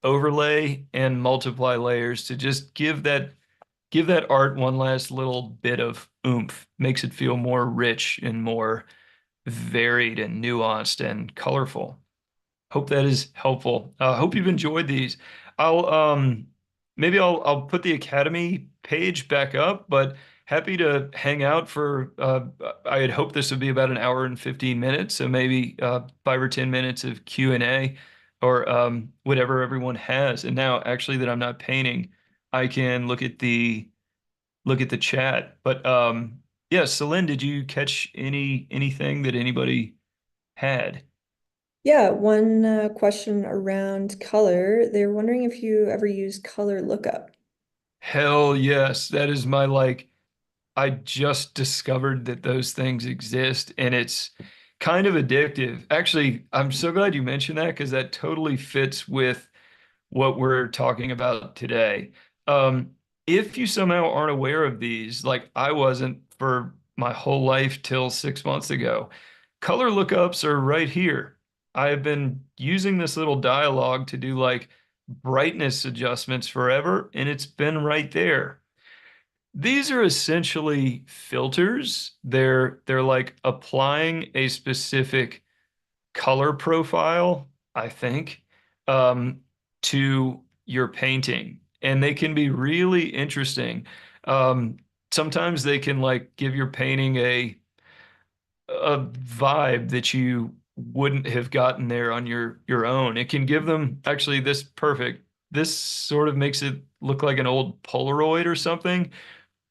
B: overlay and multiply layers to just give that art one last little bit of oomph, makes it feel more rich and more varied and nuanced and colorful. Hope that is helpful. Hope you've enjoyed these. I'll maybe I'll put the Academy page back up, but happy to hang out for I had hoped this would be about an hour and 15 minutes, so maybe 5 or 10 minutes of Q&A or whatever everyone has. And now actually that I'm not painting, I can look at the chat. But yeah, Celine, did you catch anything that anybody had?
A: Yeah, one question around color. They're wondering if you ever use color lookup.
B: Hell yes. That is my like, I just discovered that those things exist and it's kind of addictive. Actually, I'm so glad you mentioned that because that totally fits with what we're talking about today. Um, if you somehow aren't aware of these, like I wasn't for my whole life till 6 months ago, color lookups are right here. I have been using this little dialogue to do like brightness adjustments forever, and it's been right there. These are essentially filters. They're like applying a specific color profile, I think, um, to your painting. And they can be really interesting. Um, Sometimes they can like give your painting a vibe that you wouldn't have gotten there on your own. It can give them actually this perfect. This sort of makes it look like an old Polaroid or something.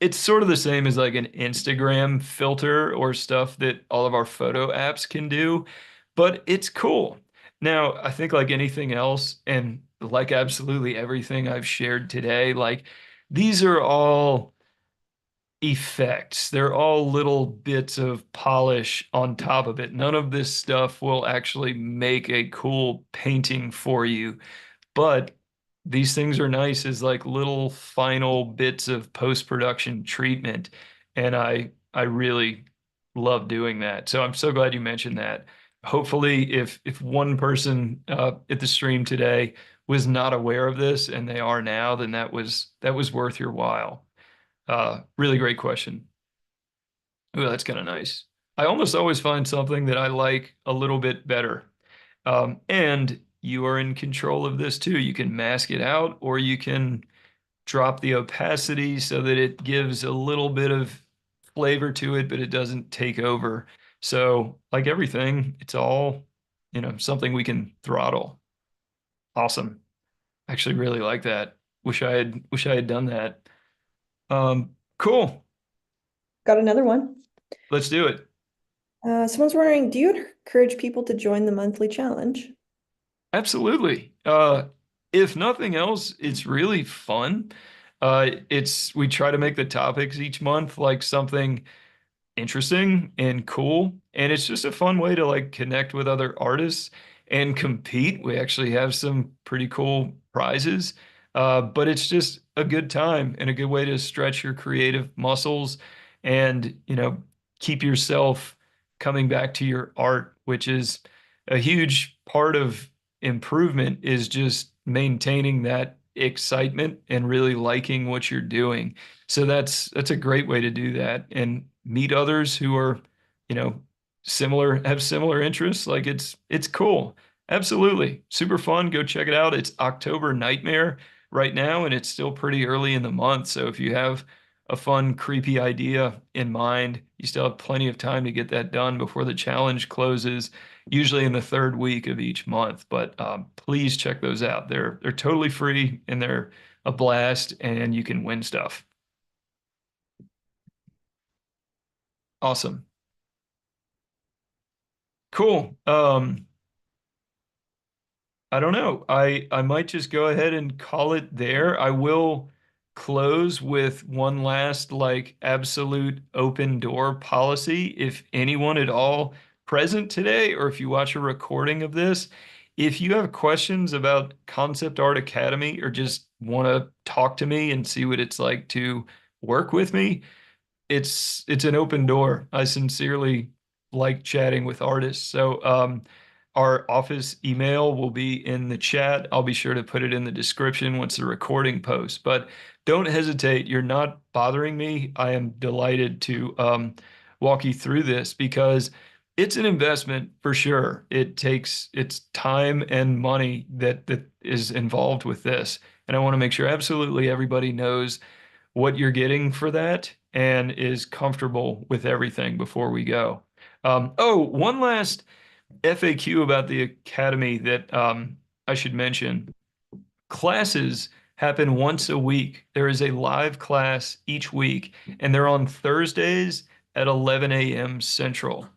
B: It's sort of the same as like an Instagram filter or stuff that all of our photo apps can do, but it's cool. Now, I think like anything else, and like absolutely everything I've shared today, like these are all effects. They're all little bits of polish on top of it. None of this stuff will actually make a cool painting for you, but these things are nice as like little final bits of post-production treatment. And I really love doing that. So I'm so glad you mentioned that. Hopefully, if one person at the stream today was not aware of this and they are now, then that was worth your while. Really great question. Oh, that's kind of nice. I almost always find something that I like a little bit better. And you are in control of this too. You can mask it out or you can drop the opacity so that it gives a little bit of flavor to it, but it doesn't take over. So, like everything, it's all, something we can throttle. Awesome. Actually really like that. Wish I had done that. Cool.
A: Got another one.
B: Let's do it.
A: Someone's wondering, do you encourage people to join the monthly challenge?
B: Absolutely. If nothing else, it's really fun. We try to make the topics each month like something interesting and cool, and it's just a fun way to like connect with other artists and compete. We actually have some pretty cool prizes. But it's just a good time and a good way to stretch your creative muscles and, keep yourself coming back to your art, which is a huge part of improvement is just maintaining that excitement and really liking what you're doing. So that's a great way to do that and meet others who are, you know, have similar interests. Like it's cool. Absolutely. Super fun. Go check it out. It's October Nightmare right now, and it's still pretty early in the month. So if you have a fun, creepy idea in mind, you still have plenty of time to get that done before the challenge closes, usually in the third week of each month. But please check those out. They're totally free and they're a blast, and you can win stuff. Awesome. Cool. I don't know. I might just go ahead and call it there. I will close with one last like absolute open door policy. If anyone at all present today, or if you watch a recording of this, if you have questions about Concept Art Academy or just want to talk to me and see what it's like to work with me, it's an open door. I sincerely like chatting with artists. So our office email will be in the chat. I'll be sure to put it in the description once the recording posts. But don't hesitate. You're not bothering me. I am delighted to walk you through this because it's an investment for sure. It's time and money that is involved with this. And I want to make sure absolutely everybody knows what you're getting for that and is comfortable with everything before we go. Oh, one last FAQ about the Academy that I should mention. Classes happen once a week. There is a live class each week, and they're on Thursdays at 11 a.m. Central.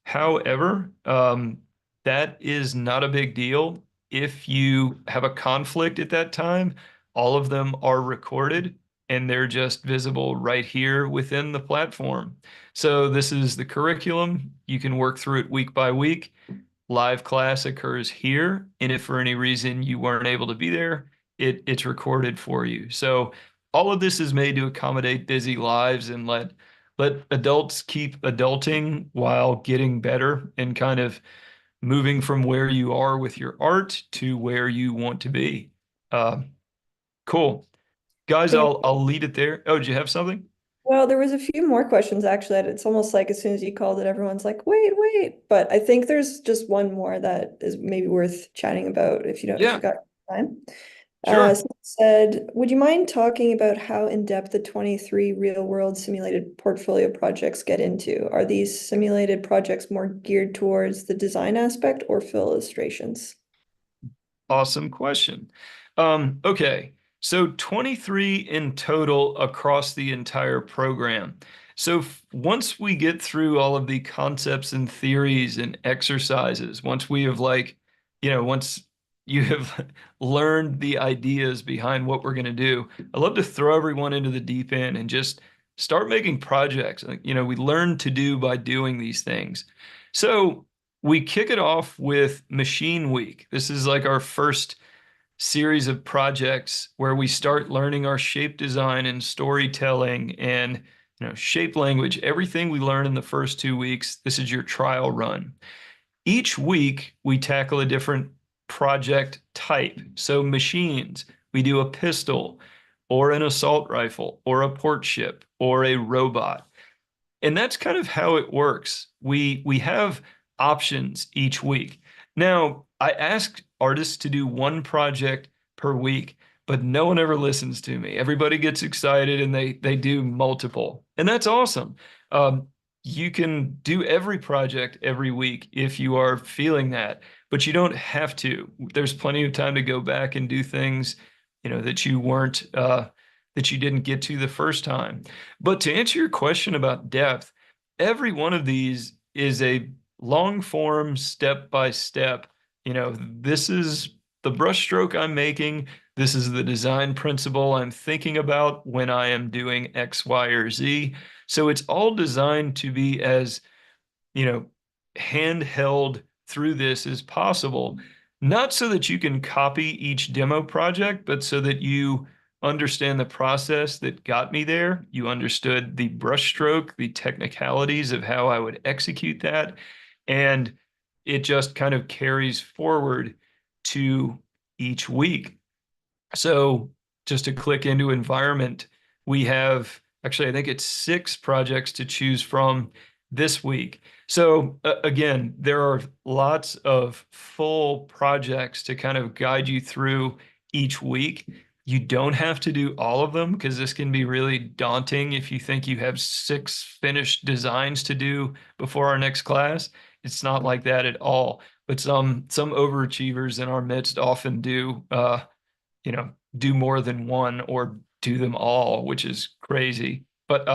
B: However, that is not a big deal. If you have a conflict at that time, all of them are recorded and they're just visible right here within the platform. So this is the curriculum. You can work through it week by week. Live class occurs here, and if for any reason you weren't able to be there, it's recorded for you. So all of this is made to accommodate busy lives and let adults keep adulting while getting better and kind of moving from where you are with your art to where you want to be. Uh, cool. Guys,
A: Hey,
B: I'll leave it there. Oh, did you have something?
A: well, there was a few more questions actually that it's almost like as soon as you called it, everyone's like, wait, wait. But I think there's just one more that is maybe worth chatting about if you
B: Yeah,
A: got time.
B: sure.
A: So it said, would you mind talking about how in-depth the 23 real-world simulated portfolio projects get into? Are these simulated projects more geared towards the design aspect or fill illustrations?
B: Awesome question. Okay, so 23 in total across the entire program. So once we get through all of the concepts and theories and exercises, once we have once you have learned the ideas behind what we're going to do, I love to throw everyone into the deep end and just start making projects. We learn to do by doing these things. So we kick it off with Machine Week. This is like our first series of projects where we start learning our shape design and storytelling and shape language, everything we learn in the first 2 weeks. This is your trial run. Each week we tackle a different project type. So machines, we do a pistol or an assault rifle or a port ship or a robot. And that's kind of how it works. We have options each week. Now, I ask artists to do one project per week, but no one ever listens to me. Everybody gets excited and they do multiple. And that's awesome. Um, you can do every project every week if you are feeling that, but you don't have to. There's plenty of time to go back and do things, that you weren't that you didn't get to the first time. But to answer your question about depth, every one of these is a long form, step by step. This is the brushstroke I'm making. This is the design principle I'm thinking about when I am doing X, Y, or Z. So it's all designed to be as, you know, handheld through this as possible. Not so that you can copy each demo project, but so that you understand the process that got me there. You understood the brushstroke, the technicalities of how I would execute that. And it just kind of carries forward to each week. So just to click into environment, we have actually, I think it's 6 projects to choose from this week. So again, there are lots of full projects to kind of guide you through each week. You don't have to do all of them because this can be really daunting if you think you have 6 finished designs to do before our next class. It's not like that at all. But some overachievers in our midst often do do more than one or do them all, which is crazy. But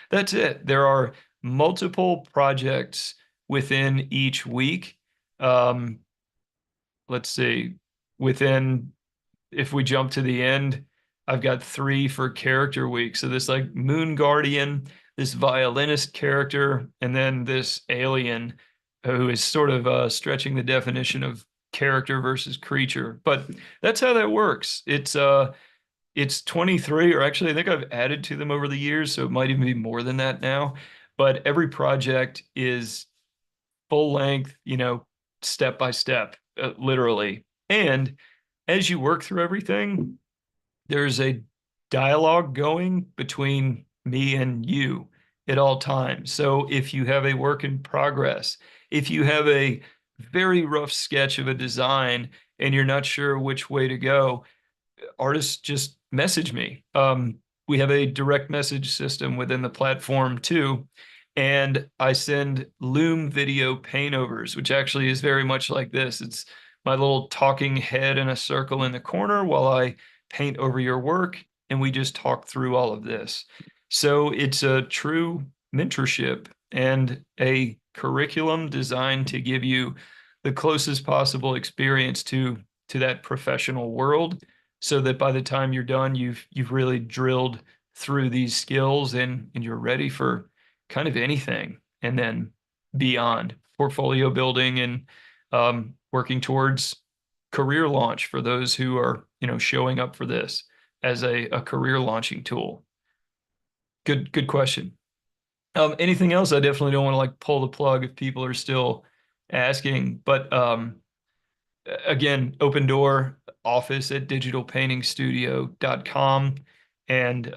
B: that's it. There are multiple projects within each week. Um, let's see, within, if we jump to the end, I've got 3 for character week. So this like Moon Guardian, this violinist character, and then this alien who is sort of stretching the definition of character versus creature. But that's how that works. It's 23, or actually I think I've added to them over the years, so it might even be more than that now. But every project is full length, step by step, literally. And as you work through everything, there's a dialogue going between me and you at all times. So if you have a work in progress, if you have a very rough sketch of a design and you're not sure which way to go, artists just message me. We have a direct message system within the platform too. And I send Loom video paintovers, which actually is very much like this. It's my little talking head in a circle in the corner while I paint over your work, and we just talk through all of this. So it's a true mentorship and a curriculum designed to give you the closest possible experience to that professional world so that by the time you're done, you've really drilled through these skills and you're ready for kind of anything and then beyond portfolio building and working towards career launch for those who are showing up for this as a career launching tool. Good question. Anything else? I definitely don't want to like pull the plug if people are still asking, but again, open door office at digitalpaintingstudio.com. And,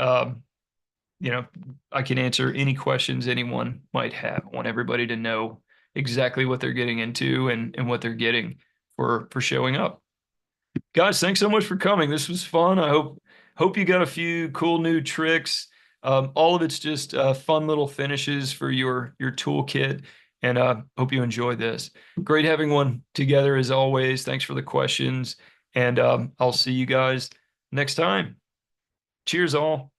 B: I can answer any questions anyone might have. I want everybody to know exactly what they're getting into and what they're getting for showing up. Guys, thanks so much for coming. This was fun. I hope you got a few cool new tricks. All of it's just fun little finishes for your toolkit, and hope you enjoy this. Great having one together as always. Thanks for the questions, and I'll see you guys next time. Cheers, all.